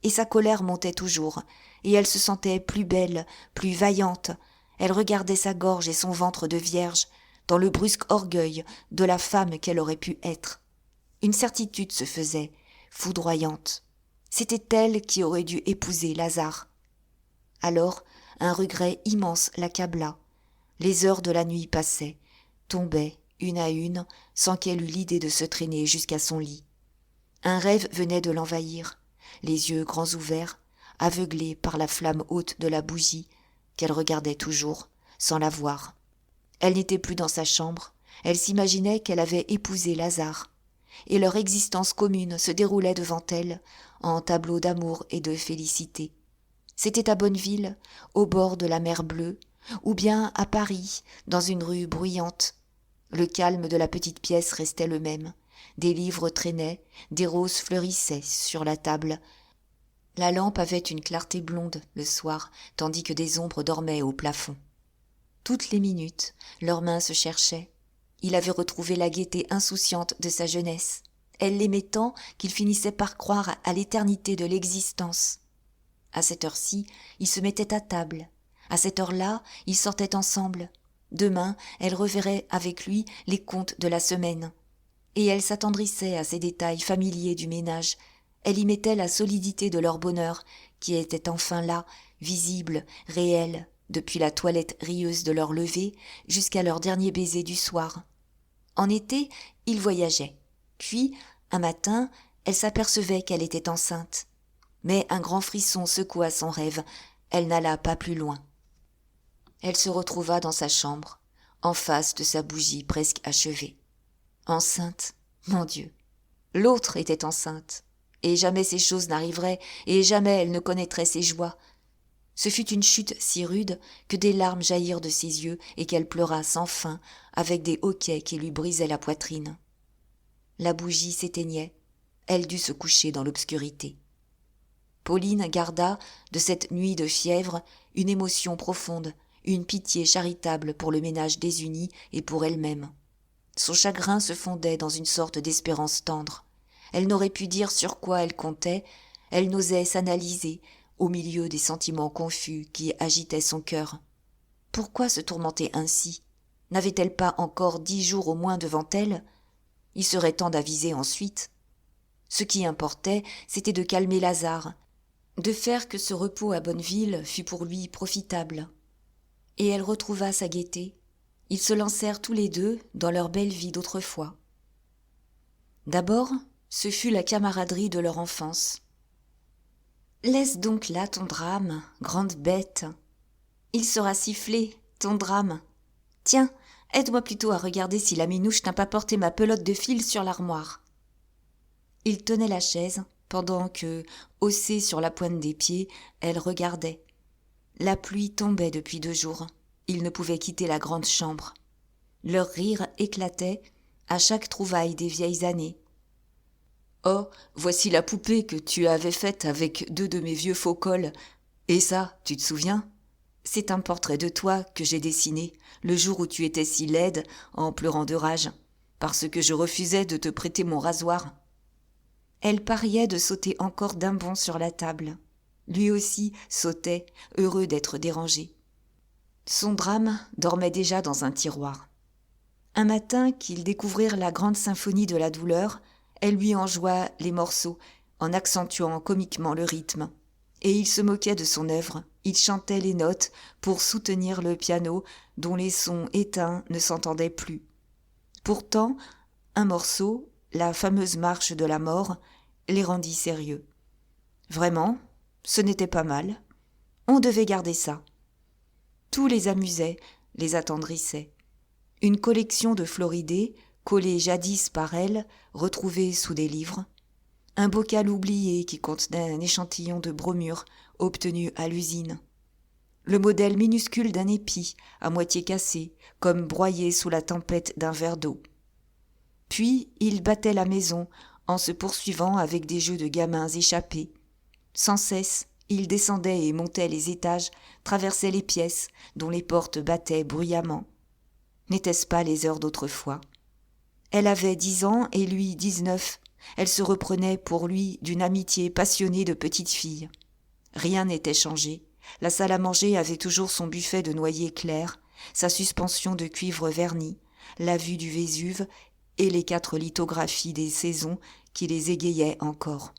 Et sa colère montait toujours, et elle se sentait plus belle, plus vaillante. Elle regardait sa gorge et son ventre de vierge, dans le brusque orgueil de la femme qu'elle aurait pu être. Une certitude se faisait, foudroyante. C'était elle qui aurait dû épouser Lazare. Alors, un regret immense l'accabla. Les heures de la nuit passaient, tombaient, une à une, sans qu'elle eût l'idée de se traîner jusqu'à son lit. Un rêve venait de l'envahir, les yeux grands ouverts, aveuglés par la flamme haute de la bougie, qu'elle regardait toujours, sans la voir. Elle n'était plus dans sa chambre, elle s'imaginait qu'elle avait épousé Lazare, et leur existence commune se déroulait devant elle, en tableau d'amour et de félicité. C'était à Bonneville, au bord de la mer Bleue, ou bien à Paris, dans une rue bruyante. Le calme de la petite pièce restait le même. Des livres traînaient, des roses fleurissaient sur la table. La lampe avait une clarté blonde le soir, tandis que des ombres dormaient au plafond. Toutes les minutes, leurs mains se cherchaient. Il avait retrouvé la gaieté insouciante de sa jeunesse. Elle l'aimait tant qu'il finissait par croire à l'éternité de l'existence. À cette heure-ci, ils se mettaient à table. À cette heure-là, ils sortaient ensemble. Demain, elle reverrait avec lui les comptes de la semaine. Et elle s'attendrissait à ces détails familiers du ménage. Elle y mettait la solidité de leur bonheur, qui était enfin là, visible, réel, depuis la toilette rieuse de leur lever jusqu'à leur dernier baiser du soir. En été, ils voyageaient. Puis, un matin, elle s'apercevait qu'elle était enceinte. Mais un grand frisson secoua son rêve. Elle n'alla pas plus loin. Elle se retrouva dans sa chambre, en face de sa bougie presque achevée. Enceinte, mon Dieu. L'autre était enceinte. Et jamais ces choses n'arriveraient, et jamais elle ne connaîtrait ces joies. Ce fut une chute si rude que des larmes jaillirent de ses yeux et qu'elle pleura sans fin, avec des hoquets qui lui brisaient la poitrine. La bougie s'éteignait. Elle dut se coucher dans l'obscurité. Pauline garda, de cette nuit de fièvre, une émotion profonde, une pitié charitable pour le ménage désuni et pour elle-même. Son chagrin se fondait dans une sorte d'espérance tendre. Elle n'aurait pu dire sur quoi elle comptait, elle n'osait s'analyser au milieu des sentiments confus qui agitaient son cœur. Pourquoi se tourmenter ainsi ? N'avait-elle pas encore 10 jours au moins devant elle ? Il serait temps d'aviser ensuite. Ce qui importait, c'était de calmer Lazare, de faire que ce repos à Bonneville fût pour lui profitable. Et elle retrouva sa gaieté. Ils se lancèrent tous les deux dans leur belle vie d'autrefois. D'abord, ce fut la camaraderie de leur enfance. « Laisse donc là ton drame, grande bête. Il sera sifflé, ton drame. Tiens, aide-moi plutôt à regarder si la minouche n'a pas porté ma pelote de fil sur l'armoire. » Il tenait la chaise, pendant que, haussée sur la pointe des pieds, elle regardait. La pluie tombait depuis 2 jours. Ils ne pouvaient quitter la grande chambre. Leur rire éclatait à chaque trouvaille des vieilles années. « Oh, voici la poupée que tu avais faite avec 2 de mes vieux faux cols. Et ça, tu te souviens ? C'est un portrait de toi que j'ai dessiné le jour où tu étais si laide en pleurant de rage, parce que je refusais de te prêter mon rasoir. » Elle pariait de sauter encore d'un bond sur la table. Lui aussi sautait, heureux d'être dérangé. Son drame dormait déjà dans un tiroir. Un matin qu'ils découvrirent la grande symphonie de la douleur, elle lui en joua les morceaux, en accentuant comiquement le rythme. Et il se moquait de son œuvre, il chantait les notes pour soutenir le piano dont les sons éteints ne s'entendaient plus. Pourtant, un morceau, la fameuse marche de la mort, les rendit sérieux. Vraiment, ce n'était pas mal. On devait garder ça. Tout les amusait, les attendrissait. Une collection de floridés, collés jadis par elle, retrouvés sous des livres. Un bocal oublié qui contenait un échantillon de bromure obtenu à l'usine. Le modèle minuscule d'un épi, à moitié cassé, comme broyé sous la tempête d'un verre d'eau. Puis il battait la maison en se poursuivant avec des jeux de gamins échappés. Sans cesse, il descendait et montait les étages, traversait les pièces dont les portes battaient bruyamment. N'était-ce pas les heures d'autrefois ? Elle avait 10 ans et lui 19. Elle se reprenait pour lui d'une amitié passionnée de petite fille. Rien n'était changé. La salle à manger avait toujours son buffet de noyer clair, sa suspension de cuivre verni, la vue du Vésuve et les 4 lithographies des saisons qui les égayaient encore.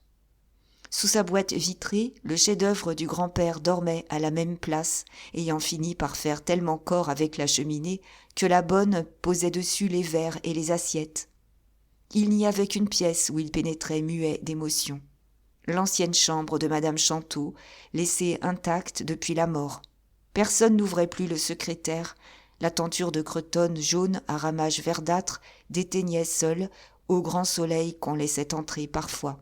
Sous sa boîte vitrée, le chef-d'œuvre du grand-père dormait à la même place, ayant fini par faire tellement corps avec la cheminée que la bonne posait dessus les verres et les assiettes. Il n'y avait qu'une pièce où il pénétrait muet d'émotion. L'ancienne chambre de Madame Chanteau, laissée intacte depuis la mort. Personne n'ouvrait plus le secrétaire. La tenture de cretonne jaune à ramages verdâtres déteignait seule au grand soleil qu'on laissait entrer parfois.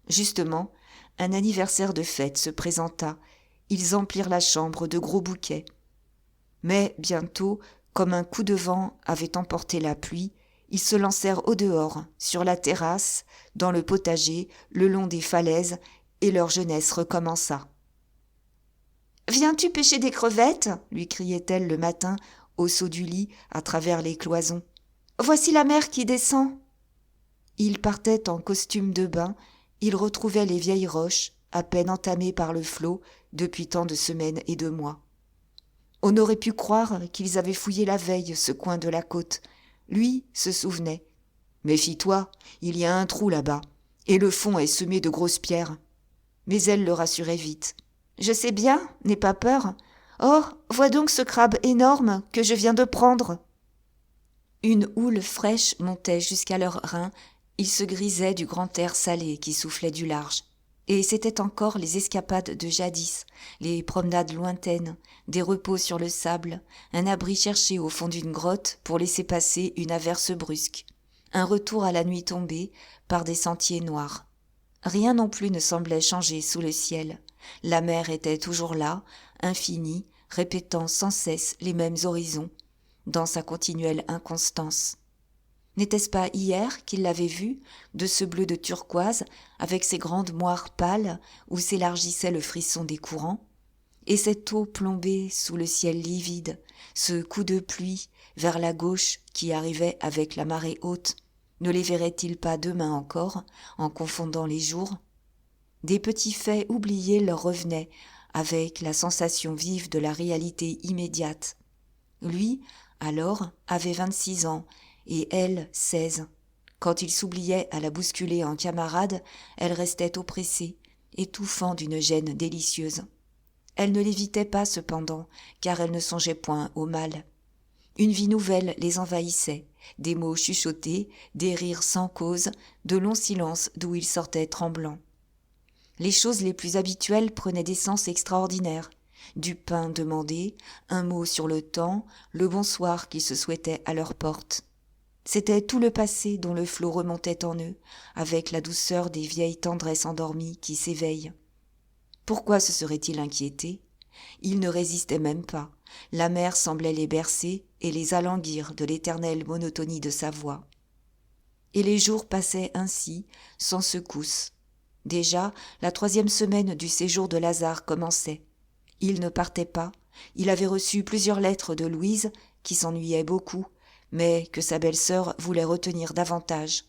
Justement, un anniversaire de fête se présenta. Ils emplirent la chambre de gros bouquets. Mais bientôt, comme un coup de vent avait emporté la pluie, ils se lancèrent au dehors, sur la terrasse, dans le potager, le long des falaises, et leur jeunesse recommença. « Viens-tu pêcher des crevettes ?» lui criait-elle le matin, au saut du lit, à travers les cloisons. « Voici la mer qui descend !» Il partait en costume de bain, il retrouvait les vieilles roches, à peine entamées par le flot depuis tant de semaines et de mois. On aurait pu croire qu'ils avaient fouillé la veille ce coin de la côte. Lui se souvenait. « Méfie-toi, il y a un trou là-bas, et le fond est semé de grosses pierres. » Mais elle le rassurait vite. « Je sais bien, n'aie pas peur. Oh, vois donc ce crabe énorme que je viens de prendre. » Une houle fraîche montait jusqu'à leurs reins. Ils se grisaient du grand air salé qui soufflait du large. Et c'étaient encore les escapades de jadis, les promenades lointaines, des repos sur le sable, un abri cherché au fond d'une grotte pour laisser passer une averse brusque, un retour à la nuit tombée par des sentiers noirs. Rien non plus ne semblait changer sous le ciel. La mer était toujours là, infinie, répétant sans cesse les mêmes horizons, dans sa continuelle inconstance. N'était-ce pas hier qu'il l'avait vue, de ce bleu de turquoise, avec ses grandes moires pâles où s'élargissait le frisson des courants, et cette eau plombée sous le ciel livide, ce coup de pluie vers la gauche qui arrivait avec la marée haute, ne les verrait-il pas demain encore, en confondant les jours ? Des petits faits oubliés leur revenaient, avec la sensation vive de la réalité immédiate. Lui, alors, avait 26 ans, et elle 16. Quand il s'oubliait à la bousculer en camarade, elle restait oppressée, étouffant d'une gêne délicieuse. Elle ne l'évitait pas cependant, car elle ne songeait point au mal. Une vie nouvelle les envahissait, des mots chuchotés, des rires sans cause, de longs silences d'où ils sortaient tremblants. Les choses les plus habituelles prenaient des sens extraordinaires. Du pain demandé, un mot sur le temps, le bonsoir qui se souhaitait à leur porte. C'était tout le passé dont le flot remontait en eux, avec la douceur des vieilles tendresses endormies qui s'éveillent. Pourquoi se seraient-ils inquiétés ? Ils ne résistaient même pas. La mer semblait les bercer et les alanguir de l'éternelle monotonie de sa voix. Et les jours passaient ainsi, sans secousse. Déjà, la 3e semaine du séjour de Lazare commençait. Il ne partait pas. Il avait reçu plusieurs lettres de Louise, qui s'ennuyait beaucoup, mais que sa belle-sœur voulait retenir davantage.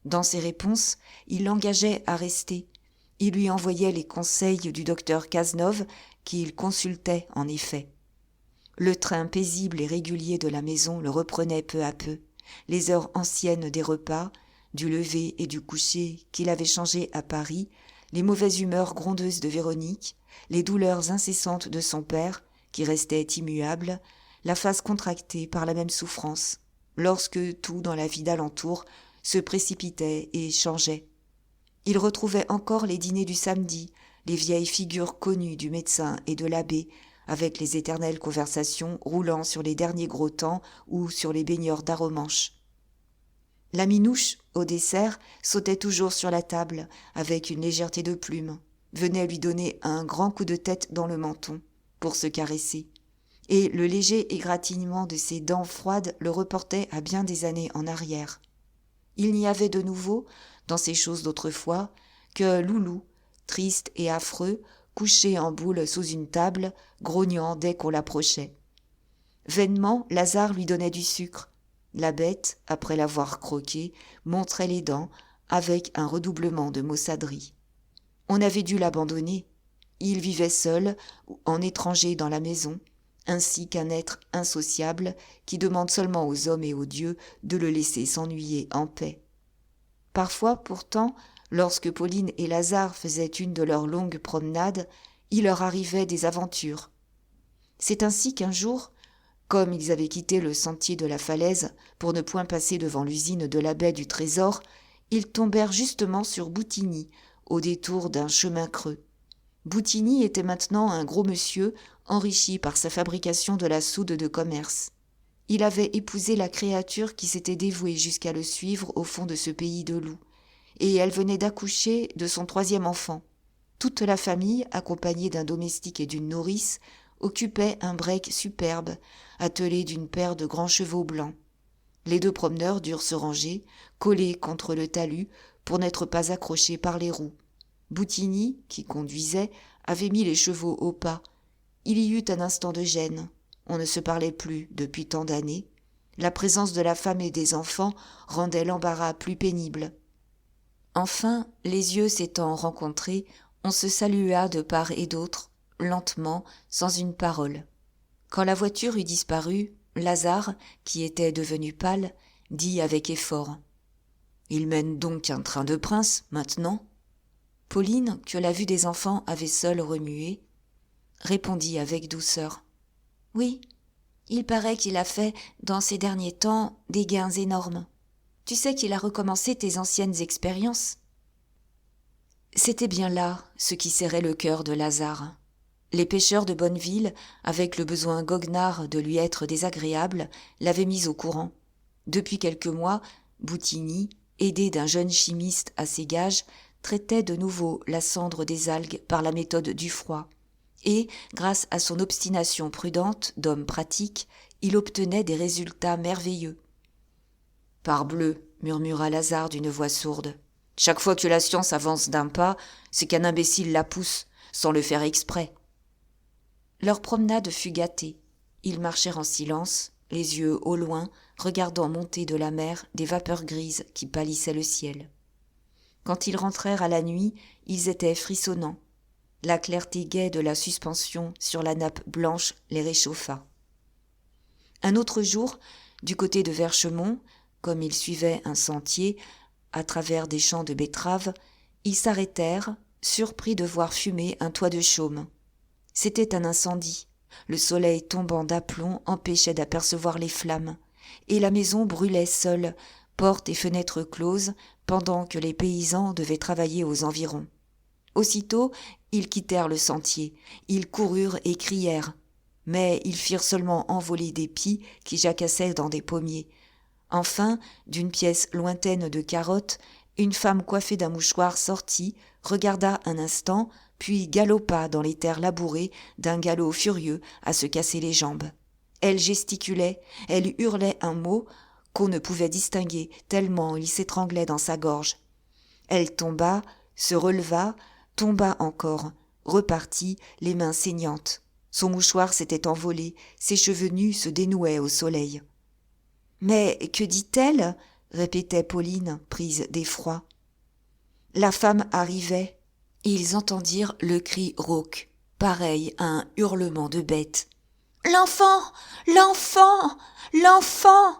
Dans ses réponses, il l'engageait à rester. Il lui envoyait les conseils du docteur Cazenove, qu'il consultait en effet. Le train paisible et régulier de la maison le reprenait peu à peu. Les heures anciennes des repas, du lever et du coucher qu'il avait changé à Paris, les mauvaises humeurs grondeuses de Véronique, les douleurs incessantes de son père, qui restait immuable, la face contractée par la même souffrance, lorsque tout dans la vie d'alentour se précipitait et changeait. Il retrouvait encore les dîners du samedi, les vieilles figures connues du médecin et de l'abbé, avec les éternelles conversations roulant sur les derniers gros temps ou sur les baigneurs d'Aromanche. La minouche, au dessert, sautait toujours sur la table, avec une légèreté de plume, venait lui donner un grand coup de tête dans le menton, pour se caresser, et le léger égratignement de ses dents froides le reportait à bien des années en arrière. Il n'y avait de nouveau, dans ces choses d'autrefois, que Loulou, triste et affreux, couché en boule sous une table, grognant dès qu'on l'approchait. Vainement, Lazare lui donnait du sucre. La bête, après l'avoir croqué, montrait les dents, avec un redoublement de maussaderie. On avait dû l'abandonner. Il vivait seul, en étranger dans la maison, ainsi qu'un être insociable qui demande seulement aux hommes et aux dieux de le laisser s'ennuyer en paix. Parfois, pourtant, lorsque Pauline et Lazare faisaient une de leurs longues promenades, il leur arrivait des aventures. C'est ainsi qu'un jour, comme ils avaient quitté le sentier de la falaise pour ne point passer devant l'usine de la baie du Trésor, ils tombèrent justement sur Boutigny, au détour d'un chemin creux. Boutigny était maintenant un gros monsieur, enrichi par sa fabrication de la soude de commerce. Il avait épousé la créature qui s'était dévouée jusqu'à le suivre au fond de ce pays de loups, et elle venait d'accoucher de son 3e enfant. Toute la famille, accompagnée d'un domestique et d'une nourrice, occupait un break superbe, attelé d'une paire de grands chevaux blancs. Les 2 promeneurs durent se ranger, collés contre le talus, pour n'être pas accrochés par les roues. Boutigny, qui conduisait, avait mis les chevaux au pas. Il y eut un instant de gêne. On ne se parlait plus depuis tant d'années. La présence de la femme et des enfants rendait l'embarras plus pénible. Enfin, les yeux s'étant rencontrés, on se salua de part et d'autre, lentement, sans une parole. Quand la voiture eut disparu, Lazare, qui était devenu pâle, dit avec effort : « Il mène donc un train de prince, maintenant ?» Pauline, que la vue des enfants avait seule remuée, répondit avec douceur : « Oui, il paraît qu'il a fait, dans ces derniers temps, des gains énormes. Tu sais qu'il a recommencé tes anciennes expériences. » C'était bien là ce qui serrait le cœur de Lazare. Les pêcheurs de Bonneville, avec le besoin goguenard de lui être désagréable, l'avaient mis au courant. Depuis quelques mois, Boutigny, aidé d'un jeune chimiste à ses gages, traitait de nouveau la cendre des algues par la méthode du froid. Et, grâce à son obstination prudente d'homme pratique, il obtenait des résultats merveilleux. « Parbleu !» murmura Lazare d'une voix sourde. « Chaque fois que la science avance d'un pas, c'est qu'un imbécile la pousse, sans le faire exprès. » Leur promenade fut gâtée. Ils marchèrent en silence, les yeux au loin, regardant monter de la mer des vapeurs grises qui pâlissaient le ciel. Quand ils rentrèrent à la nuit, ils étaient frissonnants. La clarté gaie de la suspension sur la nappe blanche les réchauffa. Un autre jour, du côté de Verchemont, comme ils suivaient un sentier, à travers des champs de betteraves, ils s'arrêtèrent, surpris de voir fumer un toit de chaume. C'était un incendie. Le soleil tombant d'aplomb empêchait d'apercevoir les flammes, et la maison brûlait seule, portes et fenêtres closes, pendant que les paysans devaient travailler aux environs. Aussitôt, ils quittèrent le sentier, ils coururent et crièrent, mais ils firent seulement envoler des pies qui jacassaient dans des pommiers. Enfin, d'une pièce lointaine de carottes, une femme coiffée d'un mouchoir sortit, regarda un instant, puis galopa dans les terres labourées d'un galop furieux à se casser les jambes. Elle gesticulait, elle hurlait un mot qu'on ne pouvait distinguer tellement il s'étranglait dans sa gorge. Elle tomba, se releva, tomba encore, repartit, les mains saignantes. Son mouchoir s'était envolé, ses cheveux nus se dénouaient au soleil. « Mais que dit-elle » répétait Pauline, prise d'effroi. La femme arrivait. Ils entendirent le cri rauque, pareil à un hurlement de bête. « L'enfant ! L'enfant ! L'enfant !»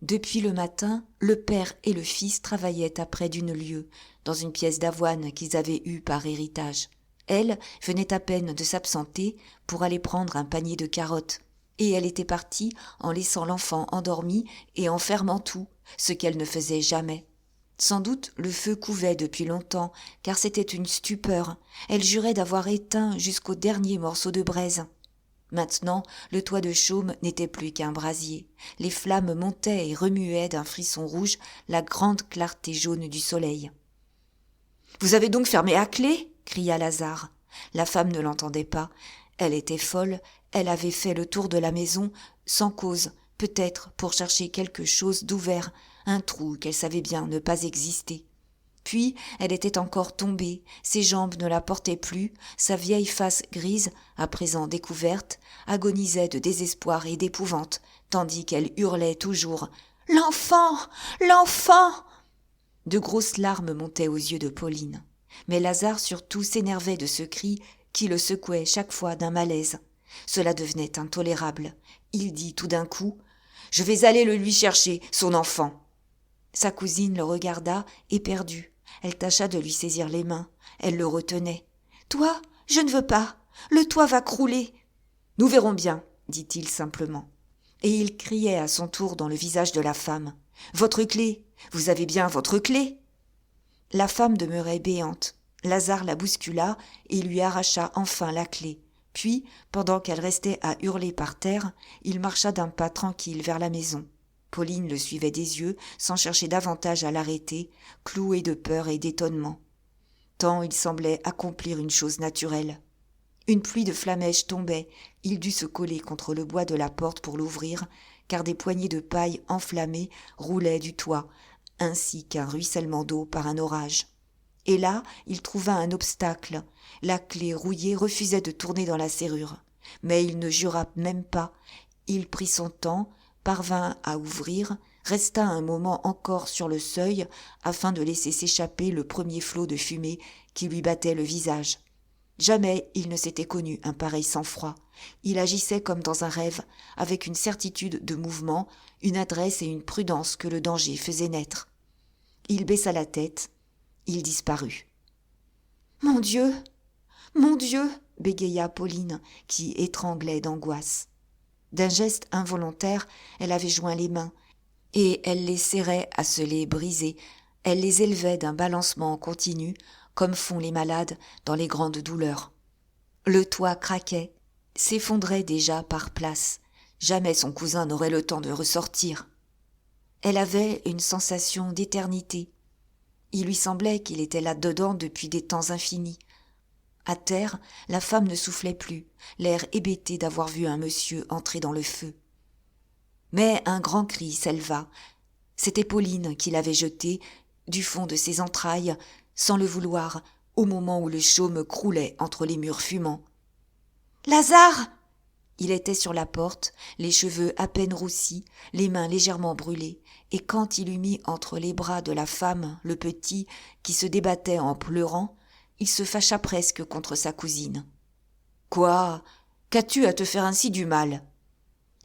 Depuis le matin, le père et le fils travaillaient à près d'une lieue, dans une pièce d'avoine qu'ils avaient eue par héritage. Elle venait à peine de s'absenter pour aller prendre un panier de carottes, et elle était partie en laissant l'enfant endormi et en fermant tout, ce qu'elle ne faisait jamais. Sans doute le feu couvait depuis longtemps, car c'était une stupeur. Elle jurait d'avoir éteint jusqu'au dernier morceau de braise. Maintenant, le toit de chaume n'était plus qu'un brasier. Les flammes montaient et remuaient d'un frisson rouge la grande clarté jaune du soleil. « Vous avez donc fermé à clé » cria Lazare. La femme ne l'entendait pas. Elle était folle, elle avait fait le tour de la maison, sans cause, peut-être pour chercher quelque chose d'ouvert, un trou qu'elle savait bien ne pas exister. Puis elle était encore tombée, ses jambes ne la portaient plus, sa vieille face grise, à présent découverte, agonisait de désespoir et d'épouvante, tandis qu'elle hurlait toujours « L'enfant ! L'enfant !» De grosses larmes montaient aux yeux de Pauline. Mais Lazare surtout s'énervait de ce cri qui le secouait chaque fois d'un malaise. Cela devenait intolérable. Il dit tout d'un coup « Je vais aller le lui chercher, son enfant !» Sa cousine le regarda, éperdue. Elle tâcha de lui saisir les mains. Elle le retenait. « Toi, je ne veux pas. Le toit va crouler. »« Nous verrons bien, » dit-il simplement. Et il criait à son tour dans le visage de la femme. « Votre clé. Vous avez bien votre clé ?» La femme demeurait béante. Lazare la bouscula et lui arracha enfin la clé. Puis, pendant qu'elle restait à hurler par terre, il marcha d'un pas tranquille vers la maison. Pauline le suivait des yeux, sans chercher davantage à l'arrêter, clouée de peur et d'étonnement. Tant il semblait accomplir une chose naturelle. Une pluie de flamèches tombait, il dut se coller contre le bois de la porte pour l'ouvrir, car des poignées de paille enflammées roulaient du toit, ainsi qu'un ruissellement d'eau par un orage. Et là, il trouva un obstacle. La clé rouillée refusait de tourner dans la serrure. Mais il ne jura même pas. Il prit son temps, parvint à ouvrir, resta un moment encore sur le seuil afin de laisser s'échapper le premier flot de fumée qui lui battait le visage. Jamais il ne s'était connu un pareil sang-froid. Il agissait comme dans un rêve, avec une certitude de mouvement, une adresse et une prudence que le danger faisait naître. Il baissa la tête, il disparut. « Mon Dieu, bégaya Pauline, qui étranglait d'angoisse. D'un geste involontaire, elle avait joint les mains, et elle les serrait à se les briser. Elle les élevait d'un balancement continu, comme font les malades dans les grandes douleurs. Le toit craquait, s'effondrait déjà par places. Jamais son cousin n'aurait le temps de ressortir. Elle avait une sensation d'éternité. Il lui semblait qu'il était là-dedans depuis des temps infinis. À terre, la femme ne soufflait plus, l'air hébété d'avoir vu un monsieur entrer dans le feu. Mais un grand cri s'éleva. C'était Pauline qui l'avait jeté, du fond de ses entrailles, sans le vouloir, au moment où le chaume croulait entre les murs fumants. « Lazare !» Il était sur la porte, les cheveux à peine roussis, les mains légèrement brûlées, et quand il eut mis entre les bras de la femme le petit qui se débattait en pleurant, il se fâcha presque contre sa cousine. « Quoi ? Qu'as-tu à te faire ainsi du mal ?»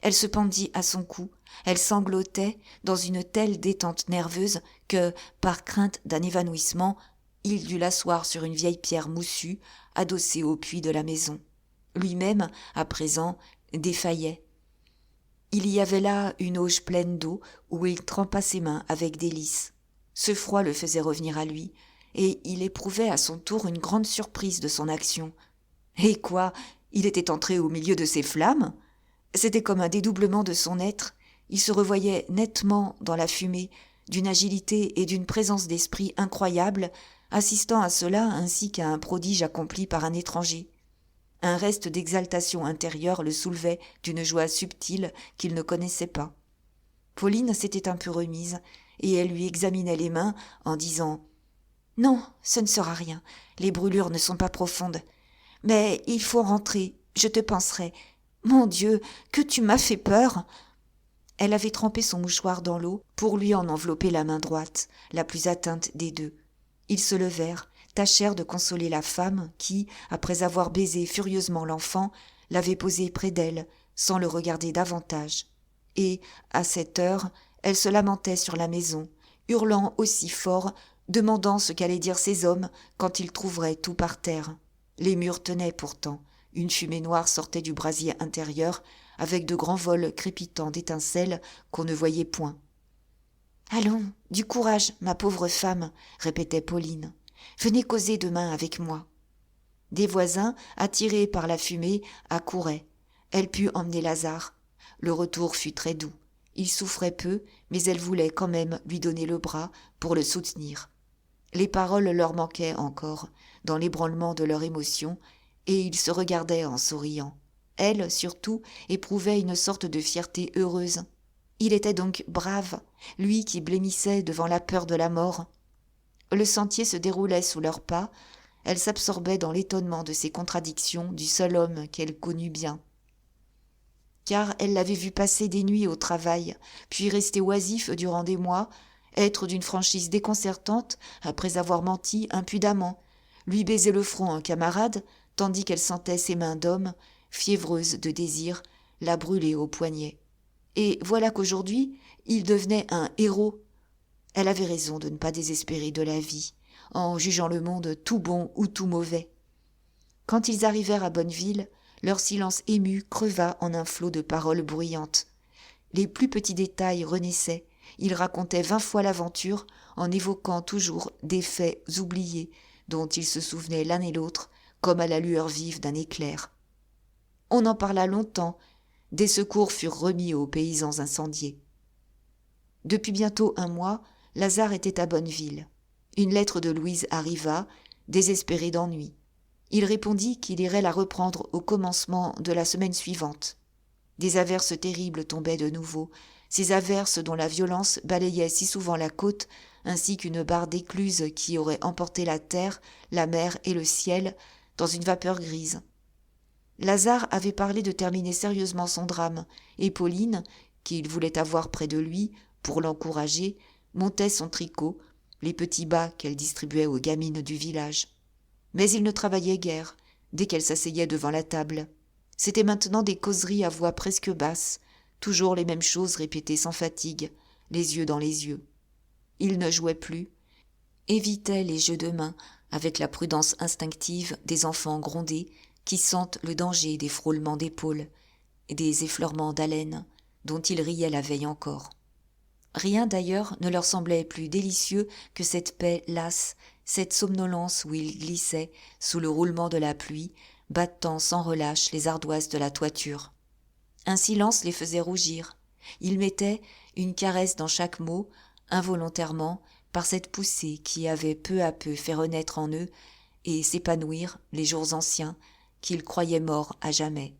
Elle se pendit à son cou, elle sanglotait dans une telle détente nerveuse que, par crainte d'un évanouissement, il dut l'asseoir sur une vieille pierre moussue, adossée au puits de la maison. Lui-même, à présent, défaillait. Il y avait là une auge pleine d'eau où il trempa ses mains avec délice. Ce froid le faisait revenir à lui, et il éprouvait à son tour une grande surprise de son action. Et quoi ? Il était entré au milieu de ces flammes ? C'était comme un dédoublement de son être. Il se revoyait nettement dans la fumée, d'une agilité et d'une présence d'esprit incroyables, assistant à cela ainsi qu'à un prodige accompli par un étranger. Un reste d'exaltation intérieure le soulevait d'une joie subtile qu'il ne connaissait pas. Pauline s'était un peu remise, et elle lui examinait les mains en disant « Non, ce ne sera rien, les brûlures ne sont pas profondes. Mais il faut rentrer, je te penserai. Mon Dieu, que tu m'as fait peur !» Elle avait trempé son mouchoir dans l'eau pour lui en envelopper la main droite, la plus atteinte des deux. Ils se levèrent, tâchèrent de consoler la femme qui, après avoir baisé furieusement l'enfant, l'avait posé près d'elle, sans le regarder davantage. Et, à cette heure, elle se lamentait sur la maison, hurlant aussi fort, demandant ce qu'allaient dire ces hommes quand ils trouveraient tout par terre. Les murs tenaient pourtant. Une fumée noire sortait du brasier intérieur, avec de grands vols crépitants d'étincelles qu'on ne voyait point. Allons, du courage, ma pauvre femme, répétait Pauline. Venez causer demain avec moi. Des voisins, attirés par la fumée, accouraient. Elle put emmener Lazare. Le retour fut très doux. Il souffrait peu, mais elle voulait quand même lui donner le bras pour le soutenir. Les paroles leur manquaient encore, dans l'ébranlement de leur émotion, et ils se regardaient en souriant. Elle, surtout, éprouvait une sorte de fierté heureuse. Il était donc brave, lui qui blêmissait devant la peur de la mort. Le sentier se déroulait sous leurs pas, elle s'absorbait dans l'étonnement de ces contradictions du seul homme qu'elle connût bien. Car elle l'avait vu passer des nuits au travail, puis rester oisif durant des mois, être d'une franchise déconcertante après avoir menti impudemment, lui baiser le front un camarade, tandis qu'elle sentait ses mains d'homme, fiévreuses de désir, la brûler au poignet. Et voilà qu'aujourd'hui, il devenait un héros. Elle avait raison de ne pas désespérer de la vie, en jugeant le monde tout bon ou tout mauvais. Quand ils arrivèrent à Bonneville, leur silence ému creva en un flot de paroles bruyantes. Les plus petits détails renaissaient. Ils racontaient 20 fois l'aventure, en évoquant toujours des faits oubliés, dont ils se souvenaient l'un et l'autre, comme à la lueur vive d'un éclair. On en parla longtemps. Des secours furent remis aux paysans incendiés. Depuis bientôt un mois, Lazare était à Bonneville. Une lettre de Louise arriva, désespérée d'ennui. Il répondit qu'il irait la reprendre au commencement de la semaine suivante. Des averses terribles tombaient de nouveau, ces averses dont la violence balayait si souvent la côte, ainsi qu'une barre d'écluse qui aurait emporté la terre, la mer et le ciel dans une vapeur grise. Lazare avait parlé de terminer sérieusement son drame, et Pauline, qu'il voulait avoir près de lui pour l'encourager, montait son tricot, les petits bas qu'elle distribuait aux gamines du village. Mais il ne travaillait guère, dès qu'elle s'asseyait devant la table. C'étaient maintenant des causeries à voix presque basse, toujours les mêmes choses répétées sans fatigue, les yeux dans les yeux. Il ne jouait plus, évitait les jeux de main avec la prudence instinctive des enfants grondés qui sentent le danger des frôlements d'épaules et des effleurements d'haleine dont ils riaient la veille encore. Rien d'ailleurs ne leur semblait plus délicieux que cette paix lasse, cette somnolence où ils glissaient sous le roulement de la pluie, battant sans relâche les ardoises de la toiture. Un silence les faisait rougir. Ils mettaient une caresse dans chaque mot, involontairement, par cette poussée qui avait peu à peu fait renaître en eux et s'épanouir les jours anciens qu'ils croyaient morts à jamais.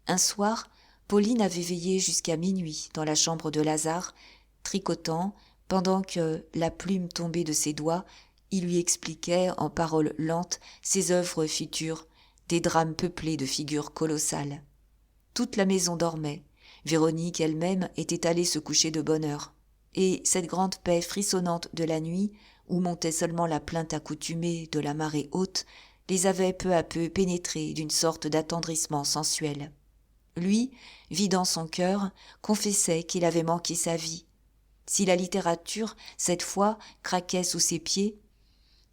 Un soir, Pauline avait veillé jusqu'à minuit dans la chambre de Lazare, tricotant, pendant que, la plume tombée de ses doigts, il lui expliquait en paroles lentes ses œuvres futures, des drames peuplés de figures colossales. Toute la maison dormait. Véronique elle-même était allée se coucher de bonne heure. Et cette grande paix frissonnante de la nuit, où montait seulement la plainte accoutumée de la marée haute, les avait peu à peu pénétrés d'une sorte d'attendrissement sensuel. Lui, vidant son cœur, confessait qu'il avait manqué sa vie. Si la littérature, cette fois, craquait sous ses pieds,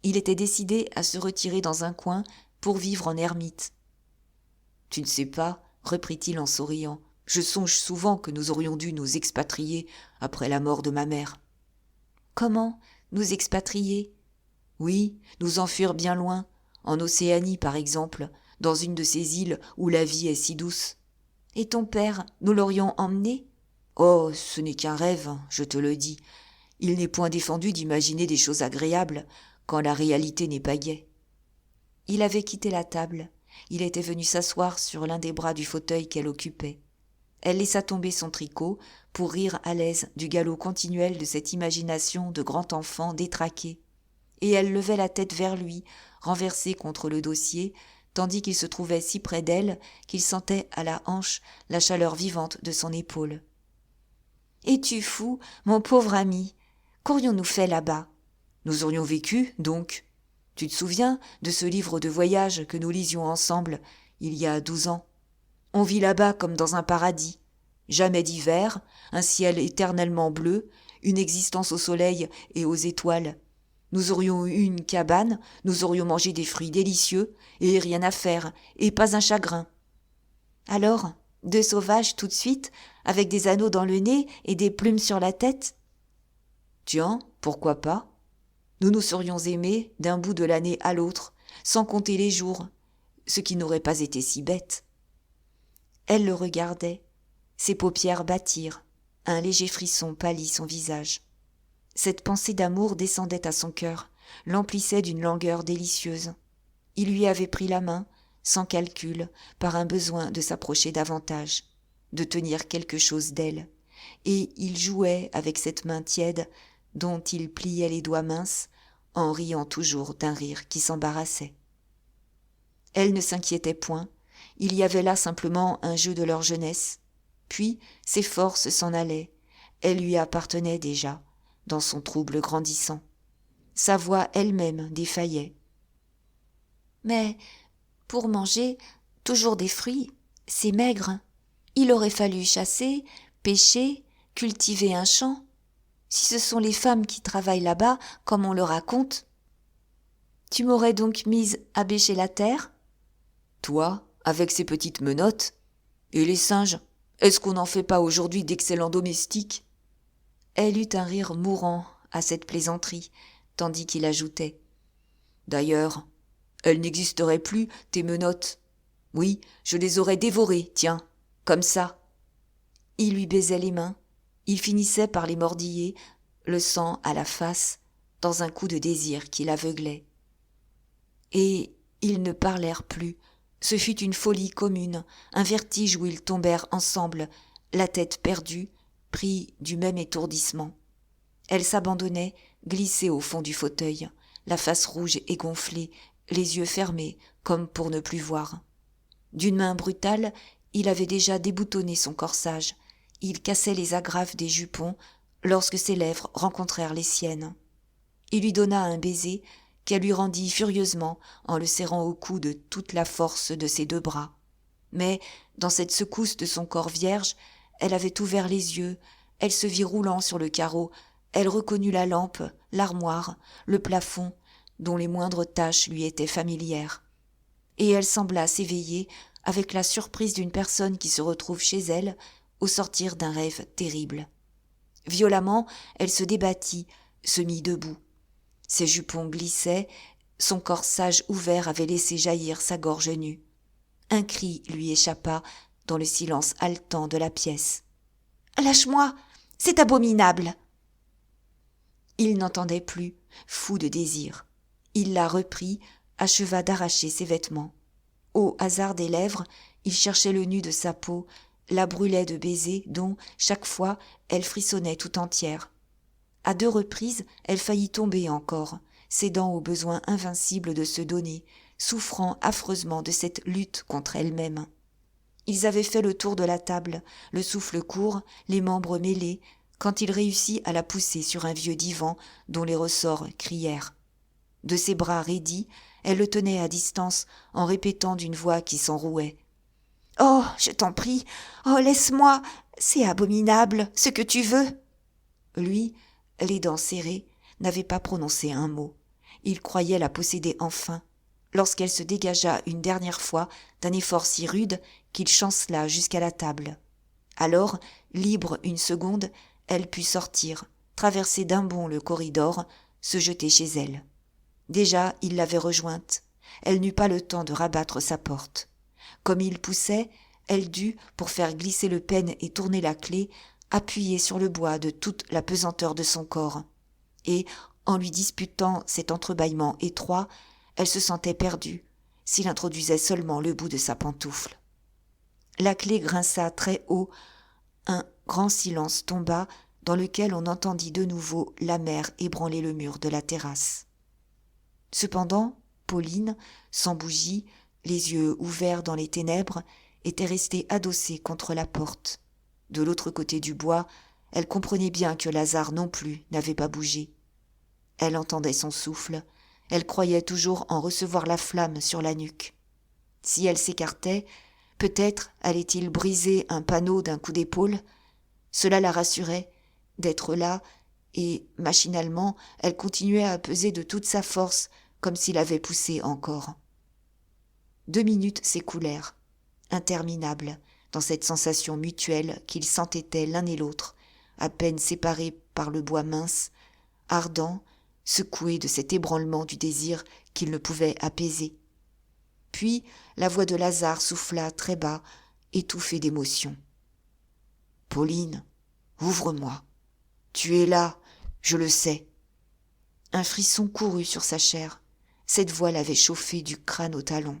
il était décidé à se retirer dans un coin pour vivre en ermite. « Tu ne sais pas, reprit-il en souriant, je songe souvent que nous aurions dû nous expatrier après la mort de ma mère. »« Comment, nous expatrier ?»« Oui, nous enfuir bien loin, en Océanie par exemple, dans une de ces îles où la vie est si douce. »« Et ton père, nous l'aurions emmené ?»« Oh, ce n'est qu'un rêve, je te le dis. Il n'est point défendu d'imaginer des choses agréables quand la réalité n'est pas gaie. » Il avait quitté la table. Il était venu s'asseoir sur l'un des bras du fauteuil qu'elle occupait. Elle laissa tomber son tricot pour rire à l'aise du galop continuel de cette imagination de grand enfant détraqué. Et elle levait la tête vers lui, renversée contre le dossier, tandis qu'il se trouvait si près d'elle qu'il sentait à la hanche la chaleur vivante de son épaule. « Es-tu fou, mon pauvre ami ? Qu'aurions-nous fait là-bas ? Nous aurions vécu, donc. Tu te souviens de ce livre de voyage que nous lisions ensemble il y a 12 ans ? On vit là-bas comme dans un paradis. Jamais d'hiver, un ciel éternellement bleu, une existence au soleil et aux étoiles. Nous aurions eu une cabane, nous aurions mangé des fruits délicieux, et rien à faire, et pas un chagrin. Alors, 2 sauvages tout de suite, avec des anneaux dans le nez et des plumes sur la tête ? Tiens, pourquoi pas? Nous nous serions aimés d'un bout de l'année à l'autre, sans compter les jours, ce qui n'aurait pas été si bête. » Elle le regardait, ses paupières battirent, un léger frisson pâlit son visage. Cette pensée d'amour descendait à son cœur, l'emplissait d'une langueur délicieuse. Il lui avait pris la main, sans calcul, par un besoin de s'approcher davantage, de tenir quelque chose d'elle, et il jouait avec cette main tiède dont il pliait les doigts minces, en riant toujours d'un rire qui s'embarrassait. Elle ne s'inquiétait point, il y avait là simplement un jeu de leur jeunesse, puis ses forces s'en allaient, elles lui appartenaient déjà, dans son trouble grandissant. Sa voix elle-même défaillait. « Mais pour manger, toujours des fruits, c'est maigre. Il aurait fallu chasser, pêcher, cultiver un champ. Si ce sont les femmes qui travaillent là-bas, comme on le raconte. Tu m'aurais donc mise à bêcher la terre? Toi, avec ces petites menottes. Et les singes, est-ce qu'on n'en fait pas aujourd'hui d'excellents domestiques? » Elle eut un rire mourant à cette plaisanterie, tandis qu'il ajoutait. « D'ailleurs, elles n'existeraient plus, tes menottes. Oui, je les aurais dévorées, tiens, comme ça. » Il lui baisait les mains, il finissait par les mordiller, le sang à la face, dans un coup de désir qui l'aveuglait. Et ils ne parlèrent plus. Ce fut une folie commune, un vertige où ils tombèrent ensemble, la tête perdue, pris du même étourdissement. Elle s'abandonnait, glissée au fond du fauteuil, la face rouge et gonflée, les yeux fermés, comme pour ne plus voir. D'une main brutale, il avait déjà déboutonné son corsage. Il cassait les agrafes des jupons lorsque ses lèvres rencontrèrent les siennes. Il lui donna un baiser qu'elle lui rendit furieusement en le serrant au cou de toute la force de ses deux bras. Mais, dans cette secousse de son corps vierge, elle avait ouvert les yeux, elle se vit roulant sur le carreau, elle reconnut la lampe, l'armoire, le plafond, dont les moindres taches lui étaient familières. Et elle sembla s'éveiller avec la surprise d'une personne qui se retrouve chez elle au sortir d'un rêve terrible. Violemment, elle se débattit, se mit debout. Ses jupons glissaient, son corsage ouvert avait laissé jaillir sa gorge nue. Un cri lui échappa dans le silence haletant de la pièce. « Lâche-moi, c'est abominable !» Il n'entendait plus, fou de désir. Il la reprit, acheva d'arracher ses vêtements. Au hasard des lèvres, il cherchait le nu de sa peau, la brûlait de baisers dont, chaque fois, elle frissonnait tout entière. À 2 reprises, elle faillit tomber encore, cédant au besoin invincible de se donner, souffrant affreusement de cette lutte contre elle-même. Ils avaient fait le tour de la table, le souffle court, les membres mêlés, quand il réussit à la pousser sur un vieux divan dont les ressorts crièrent. De ses bras raidis, elle le tenait à distance en répétant d'une voix qui s'enrouait. « Oh, je t'en prie, oh, laisse-moi, c'est abominable, ce que tu veux !» Lui, les dents serrées, n'avait pas prononcé un mot. Il croyait la posséder enfin, lorsqu'elle se dégagea une dernière fois d'un effort si rude qu'il chancela jusqu'à la table. Alors, libre une seconde, elle put sortir, traverser d'un bond le corridor, se jeter chez elle. Déjà, il l'avait rejointe. Elle n'eut pas le temps de rabattre sa porte. Comme il poussait, elle dut, pour faire glisser le peigne et tourner la clé, appuyer sur le bois de toute la pesanteur de son corps. Et, en lui disputant cet entrebâillement étroit, elle se sentait perdue, s'il introduisait seulement le bout de sa pantoufle. La clé grinça très haut, un grand silence tomba, dans lequel on entendit de nouveau la mer ébranler le mur de la terrasse. Cependant, Pauline, sans bougie, les yeux ouverts dans les ténèbres, était restée adossée contre la porte. De l'autre côté du bois, elle comprenait bien que Lazare non plus n'avait pas bougé. Elle entendait son souffle, elle croyait toujours en recevoir la flamme sur la nuque. Si elle s'écartait, peut-être allait-il briser un panneau d'un coup d'épaule. Cela la rassurait d'être là, et, machinalement, elle continuait à peser de toute sa force, comme s'il avait poussé encore. 2 minutes s'écoulèrent, interminables, dans cette sensation mutuelle qu'ils s'entêtaient l'un et l'autre, à peine séparés par le bois mince, ardent, secoué de cet ébranlement du désir qu'il ne pouvait apaiser. Puis la voix de Lazare souffla très bas, étouffée d'émotion. « Pauline, ouvre-moi. Tu es là, je le sais. » Un frisson courut sur sa chair. Cette voix l'avait chauffée du crâne au talon.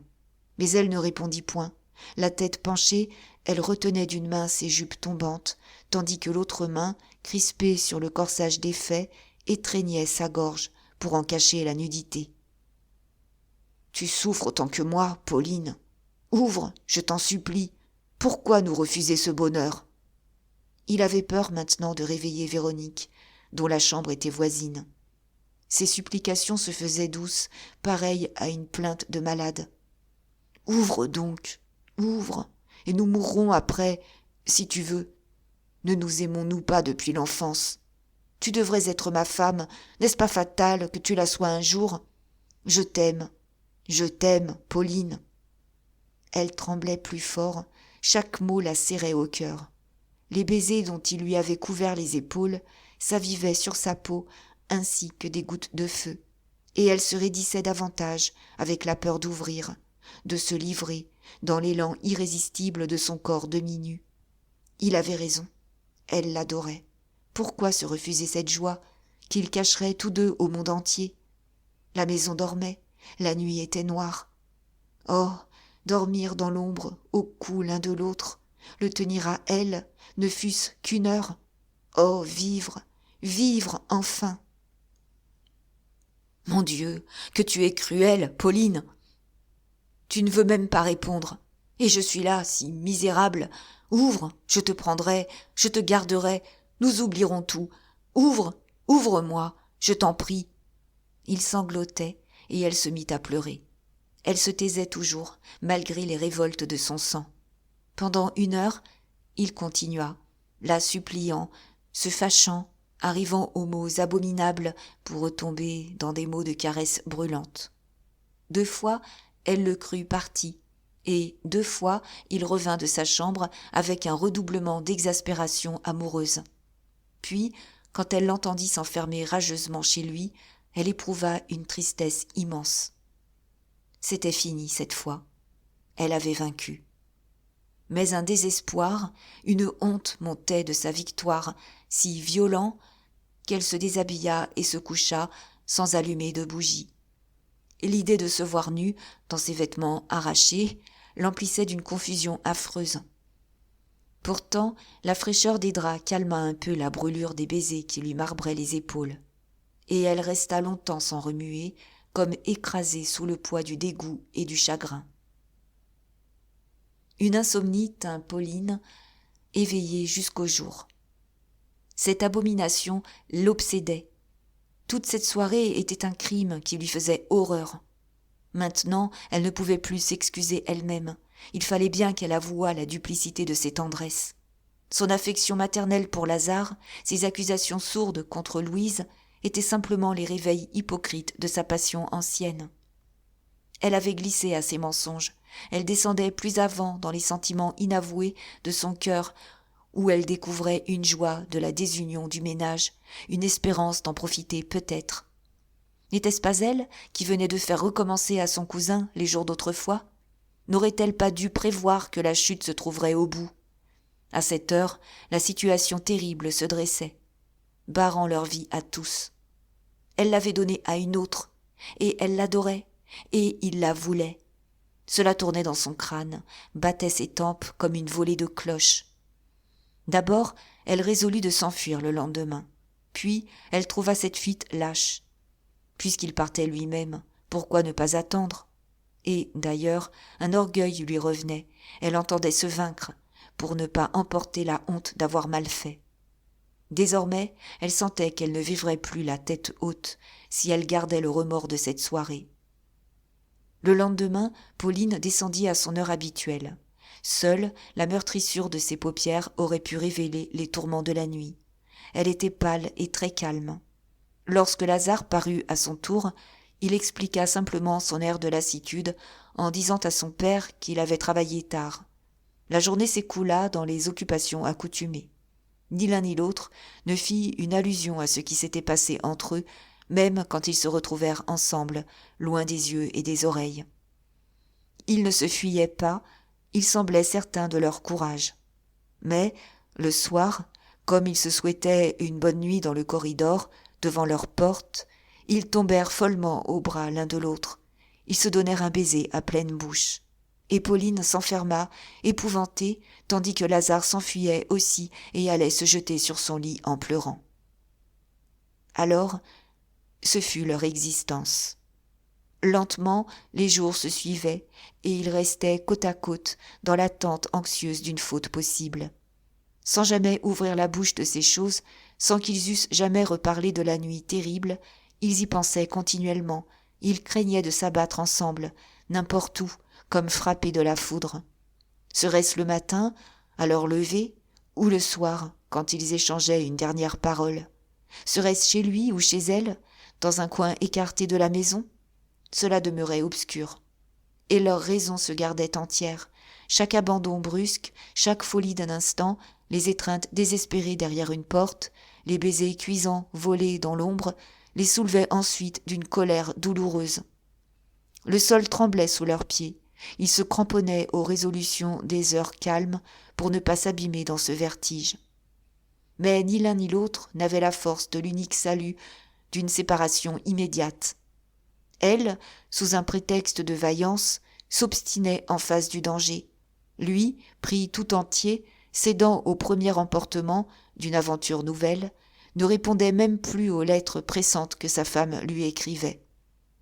Mais elle ne répondit point. La tête penchée, elle retenait d'une main ses jupes tombantes, tandis que l'autre main, crispée sur le corsage défait, étreignait sa gorge pour en cacher la nudité. « Tu souffres autant que moi, Pauline. Ouvre, je t'en supplie. Pourquoi nous refuser ce bonheur ?» Il avait peur maintenant de réveiller Véronique, dont la chambre était voisine. Ses supplications se faisaient douces, pareilles à une plainte de malade. « Ouvre donc, ouvre, et nous mourrons après, si tu veux. Ne nous aimons-nous pas depuis l'enfance ? Tu devrais être ma femme, n'est-ce pas fatal que tu la sois un jour ? Je t'aime, Pauline. » Elle tremblait plus fort, chaque mot la serrait au cœur. Les baisers dont il lui avait couvert les épaules s'avivaient sur sa peau ainsi que des gouttes de feu, et elle se raidissait davantage avec la peur d'ouvrir, de se livrer dans l'élan irrésistible de son corps demi-nu. Il avait raison, elle l'adorait. Pourquoi se refuser cette joie qu'ils cacheraient tous deux au monde entier ? La maison dormait, la nuit était noire. Oh, dormir dans l'ombre, au cou l'un de l'autre, le tenir à elle, ne fût-ce qu'une heure. Oh, vivre, vivre enfin. Mon Dieu, que tu es cruelle, Pauline. Tu ne veux même pas répondre. Et je suis là, si misérable. Ouvre, je te prendrai, je te garderai, nous oublierons tout. Ouvre, ouvre-moi, je t'en prie. Il sanglotait, et elle se mit à pleurer. Elle se taisait toujours, malgré les révoltes de son sang. Pendant 1 heure, il continua, la suppliant, se fâchant, arrivant aux mots abominables pour retomber dans des mots de caresses brûlantes. 2 fois, elle le crut parti, et 2 fois, il revint de sa chambre avec un redoublement d'exaspération amoureuse. Puis, quand elle l'entendit s'enfermer rageusement chez lui, elle éprouva une tristesse immense. C'était fini cette fois. Elle avait vaincu. Mais un désespoir, une honte montait de sa victoire, si violent qu'elle se déshabilla et se coucha sans allumer de bougie. L'idée de se voir nue, dans ses vêtements arrachés, l'emplissait d'une confusion affreuse. Pourtant, la fraîcheur des draps calma un peu la brûlure des baisers qui lui marbraient les épaules, et elle resta longtemps sans remuer, comme écrasée sous le poids du dégoût et du chagrin. Une insomnie tint Pauline, éveillée jusqu'au jour. Cette abomination l'obsédait. Toute cette soirée était un crime qui lui faisait horreur. Maintenant, elle ne pouvait plus s'excuser elle-même. Il fallait bien qu'elle avouât la duplicité de ses tendresses. Son affection maternelle pour Lazare, ses accusations sourdes contre Louise, étaient simplement les réveils hypocrites de sa passion ancienne. Elle avait glissé à ses mensonges. Elle descendait plus avant dans les sentiments inavoués de son cœur, où elle découvrait une joie de la désunion du ménage, une espérance d'en profiter peut-être. N'était-ce pas elle qui venait de faire recommencer à son cousin les jours d'autrefois ? N'aurait-elle pas dû prévoir que la chute se trouverait au bout ? À cette heure, la situation terrible se dressait, barrant leur vie à tous. Elle l'avait donnée à une autre, et elle l'adorait, et il la voulait. Cela tournait dans son crâne, battait ses tempes comme une volée de cloches. D'abord, elle résolut de s'enfuir le lendemain. Puis, elle trouva cette fuite lâche. Puisqu'il partait lui-même, pourquoi ne pas attendre ? Et, d'ailleurs, un orgueil lui revenait. Elle entendait se vaincre, pour ne pas emporter la honte d'avoir mal fait. Désormais, elle sentait qu'elle ne vivrait plus la tête haute si elle gardait le remords de cette soirée. Le lendemain, Pauline descendit à son heure habituelle. Seule, la meurtrissure de ses paupières aurait pu révéler les tourments de la nuit. Elle était pâle et très calme. Lorsque Lazare parut à son tour, il expliqua simplement son air de lassitude en disant à son père qu'il avait travaillé tard. La journée s'écoula dans les occupations accoutumées. Ni l'un ni l'autre ne fit une allusion à ce qui s'était passé entre eux, même quand ils se retrouvèrent ensemble, loin des yeux et des oreilles. Ils ne se fuyaient pas, ils semblaient certains de leur courage. Mais, le soir, comme ils se souhaitaient une bonne nuit dans le corridor, devant leur porte, ils tombèrent follement aux bras l'un de l'autre. Ils se donnèrent un baiser à pleine bouche. Et Pauline s'enferma, épouvantée, tandis que Lazare s'enfuyait aussi et allait se jeter sur son lit en pleurant. Alors, ce fut leur existence. Lentement, les jours se suivaient, et ils restaient côte à côte, dans l'attente anxieuse d'une faute possible. Sans jamais ouvrir la bouche de ces choses, sans qu'ils eussent jamais reparlé de la nuit terrible, ils y pensaient continuellement, ils craignaient de s'abattre ensemble, n'importe où, comme frappés de la foudre. Serait-ce le matin, à leur lever, ou le soir, quand ils échangeaient une dernière parole? Serait-ce chez lui ou chez elle, dans un coin écarté de la maison? Cela demeurait obscur. Et leur raison se gardait entière. Chaque abandon brusque, chaque folie d'un instant, les étreintes désespérées derrière une porte, les baisers cuisants volés dans l'ombre, les soulevaient ensuite d'une colère douloureuse. Le sol tremblait sous leurs pieds. Ils se cramponnaient aux résolutions des heures calmes pour ne pas s'abîmer dans ce vertige. Mais ni l'un ni l'autre n'avait la force de l'unique salut d'une séparation immédiate. Elle, sous un prétexte de vaillance, s'obstinait en face du danger. Lui, pris tout entier, cédant au premier emportement d'une aventure nouvelle, ne répondait même plus aux lettres pressantes que sa femme lui écrivait.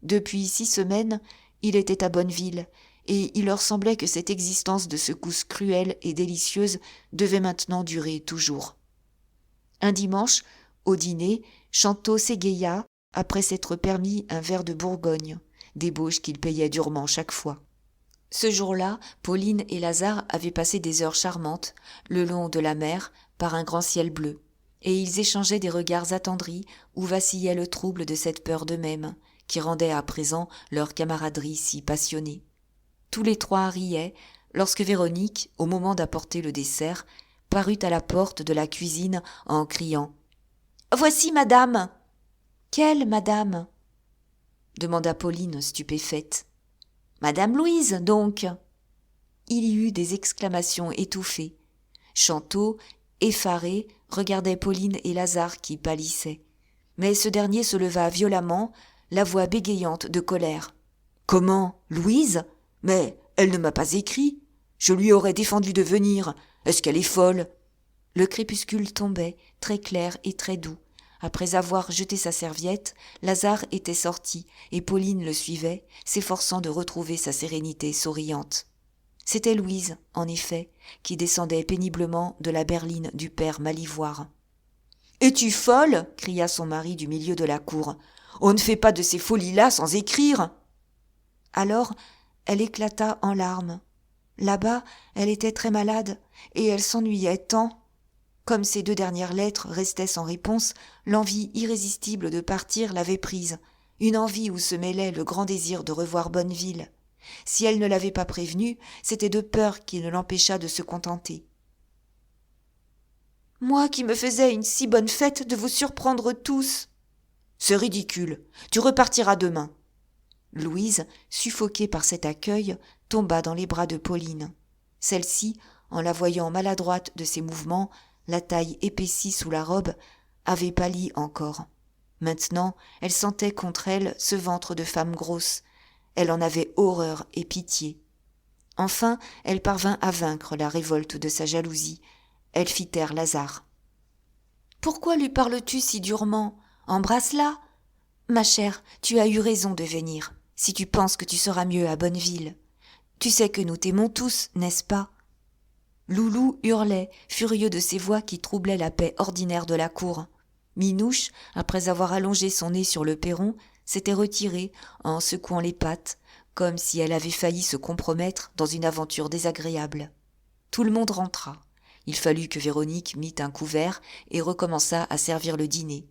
Depuis 6 semaines, il était à Bonneville, et il leur semblait que cette existence de secousse cruelle et délicieuse devait maintenant durer toujours. Un dimanche, au dîner, Chantot s'égaya après s'être permis un verre de Bourgogne, débauche qu'il payait durement chaque fois. Ce jour-là, Pauline et Lazare avaient passé des heures charmantes, le long de la mer, par un grand ciel bleu, et ils échangeaient des regards attendris où vacillait le trouble de cette peur d'eux-mêmes, qui rendait à présent leur camaraderie si passionnée. Tous les trois riaient, lorsque Véronique, au moment d'apporter le dessert, parut à la porte de la cuisine en criant « Voici madame !»« Quelle madame ?» demanda Pauline stupéfaite. « Madame Louise, donc !» Il y eut des exclamations étouffées. Chantot, effaré, regardait Pauline et Lazare qui pâlissaient. Mais ce dernier se leva violemment, la voix bégayante de colère. « Comment, Louise ? Mais elle ne m'a pas écrit. Je lui aurais défendu de venir. Est-ce qu'elle est folle ?» Le crépuscule tombait, très clair et très doux. Après avoir jeté sa serviette, Lazare était sorti et Pauline le suivait, s'efforçant de retrouver sa sérénité souriante. C'était Louise, en effet, qui descendait péniblement de la berline du père Malivoire. « Es-tu folle ?» cria son mari du milieu de la cour. « On ne fait pas de ces folies-là sans écrire !» Alors, elle éclata en larmes. Là-bas, elle était très malade et elle s'ennuyait tant. Comme ces 2 dernières lettres restaient sans réponse, l'envie irrésistible de partir l'avait prise, une envie où se mêlait le grand désir de revoir Bonneville. Si elle ne l'avait pas prévenu, c'était de peur qui ne l'empêchât de se contenter. « Moi qui me faisais une si bonne fête de vous surprendre tous !»« C'est ridicule, tu repartiras demain. » Louise, suffoquée par cet accueil, tomba dans les bras de Pauline. Celle-ci, en la voyant maladroite de ses mouvements, la taille épaissie sous la robe, avait pâli encore. Maintenant, elle sentait contre elle ce ventre de femme grosse. Elle en avait horreur et pitié. Enfin, elle parvint à vaincre la révolte de sa jalousie. Elle fit taire Lazare. « Pourquoi lui parles-tu si durement ? Embrasse-la. Ma chère, tu as eu raison de venir, si tu penses que tu seras mieux à Bonneville. Tu sais que nous t'aimons tous, n'est-ce pas ? » Loulou hurlait, furieux de ces voix qui troublaient la paix ordinaire de la cour. Minouche, après avoir allongé son nez sur le perron, s'était retirée en secouant les pattes, comme si elle avait failli se compromettre dans une aventure désagréable. Tout le monde rentra. Il fallut que Véronique mît un couvert et recommença à servir le dîner.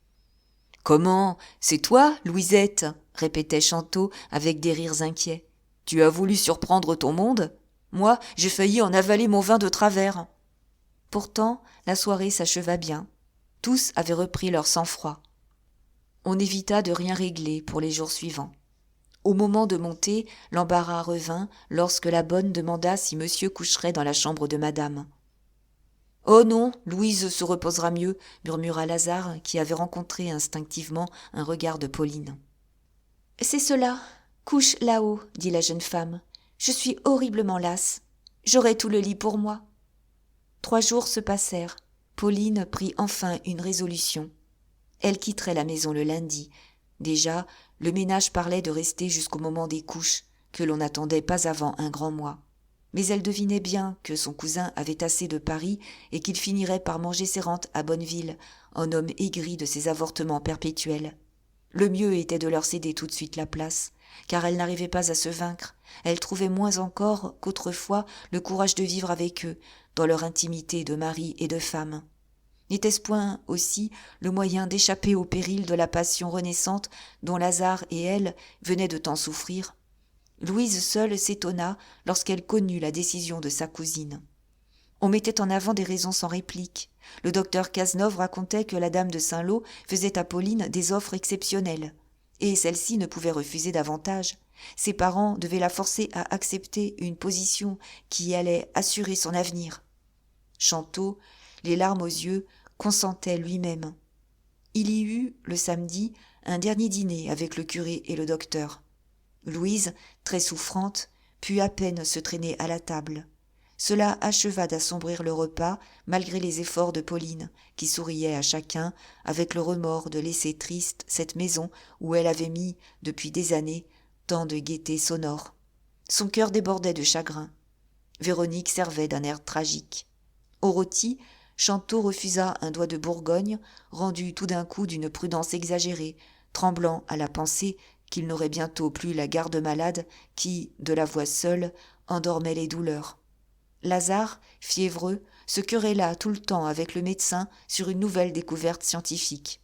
« Comment, c'est toi, Louisette ?» répétait Chantot avec des rires inquiets. « Tu as voulu surprendre ton monde ? Moi, j'ai failli en avaler mon vin de travers. » Pourtant, la soirée s'acheva bien. Tous avaient repris leur sang-froid. On évita de rien régler pour les jours suivants. Au moment de monter, l'embarras revint lorsque la bonne demanda si monsieur coucherait dans la chambre de madame. « Oh non, Louise se reposera mieux, » murmura Lazare, qui avait rencontré instinctivement un regard de Pauline. « C'est cela. Couche là-haut, » dit la jeune femme. « Je suis horriblement lasse. J'aurai tout le lit pour moi. » 3 jours se passèrent. Pauline prit enfin une résolution. Elle quitterait la maison le lundi. Déjà, le ménage parlait de rester jusqu'au moment des couches, que l'on n'attendait pas avant un grand mois. Mais elle devinait bien que son cousin avait assez de Paris et qu'il finirait par manger ses rentes à Bonneville, en homme aigri de ses avortements perpétuels. Le mieux était de leur céder tout de suite la place, car elle n'arrivait pas à se vaincre. Elle trouvait moins encore qu'autrefois le courage de vivre avec eux, dans leur intimité de mari et de femme. N'était-ce point aussi le moyen d'échapper au péril de la passion renaissante dont Lazare et elle venaient de tant souffrir? Louise seule s'étonna lorsqu'elle connut la décision de sa cousine. On mettait en avant des raisons sans réplique. Le docteur Cazenove racontait que la dame de Saint-Lô faisait à Pauline des offres exceptionnelles. Et celle-ci ne pouvait refuser davantage. Ses parents devaient la forcer à accepter une position qui allait assurer son avenir. Chantot, les larmes aux yeux, consentait lui-même. Il y eut, le samedi, un dernier dîner avec le curé et le docteur. Louise, très souffrante, put à peine se traîner à la table. Cela acheva d'assombrir le repas, malgré les efforts de Pauline, qui souriait à chacun, avec le remords de laisser triste cette maison où elle avait mis, depuis des années, tant de gaieté sonore. Son cœur débordait de chagrin. Véronique servait d'un air tragique. Au rôti, Chantot refusa un doigt de Bourgogne, rendu tout d'un coup d'une prudence exagérée, tremblant à la pensée qu'il n'aurait bientôt plus la garde-malade qui, de la voix seule, endormait les douleurs. Lazare, fiévreux, se querella tout le temps avec le médecin sur une nouvelle découverte scientifique.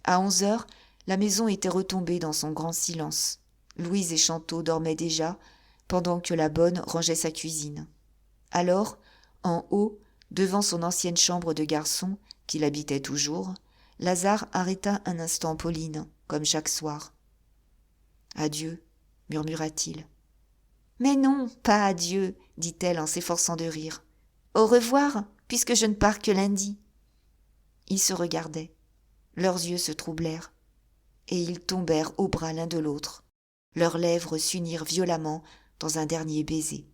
À 11 heures, la maison était retombée dans son grand silence. Louise et Chantot dormaient déjà, pendant que la bonne rangeait sa cuisine. Alors, en haut, devant son ancienne chambre de garçon, qu'il habitait toujours, Lazare arrêta un instant Pauline, comme chaque soir. « Adieu, » murmura-t-il. « Mais non, pas adieu, » dit-elle en s'efforçant de rire. « Au revoir, puisque je ne pars que lundi. » Ils se regardaient. Leurs yeux se troublèrent, et ils tombèrent aux bras l'un de l'autre. Leurs lèvres s'unirent violemment dans un dernier baiser.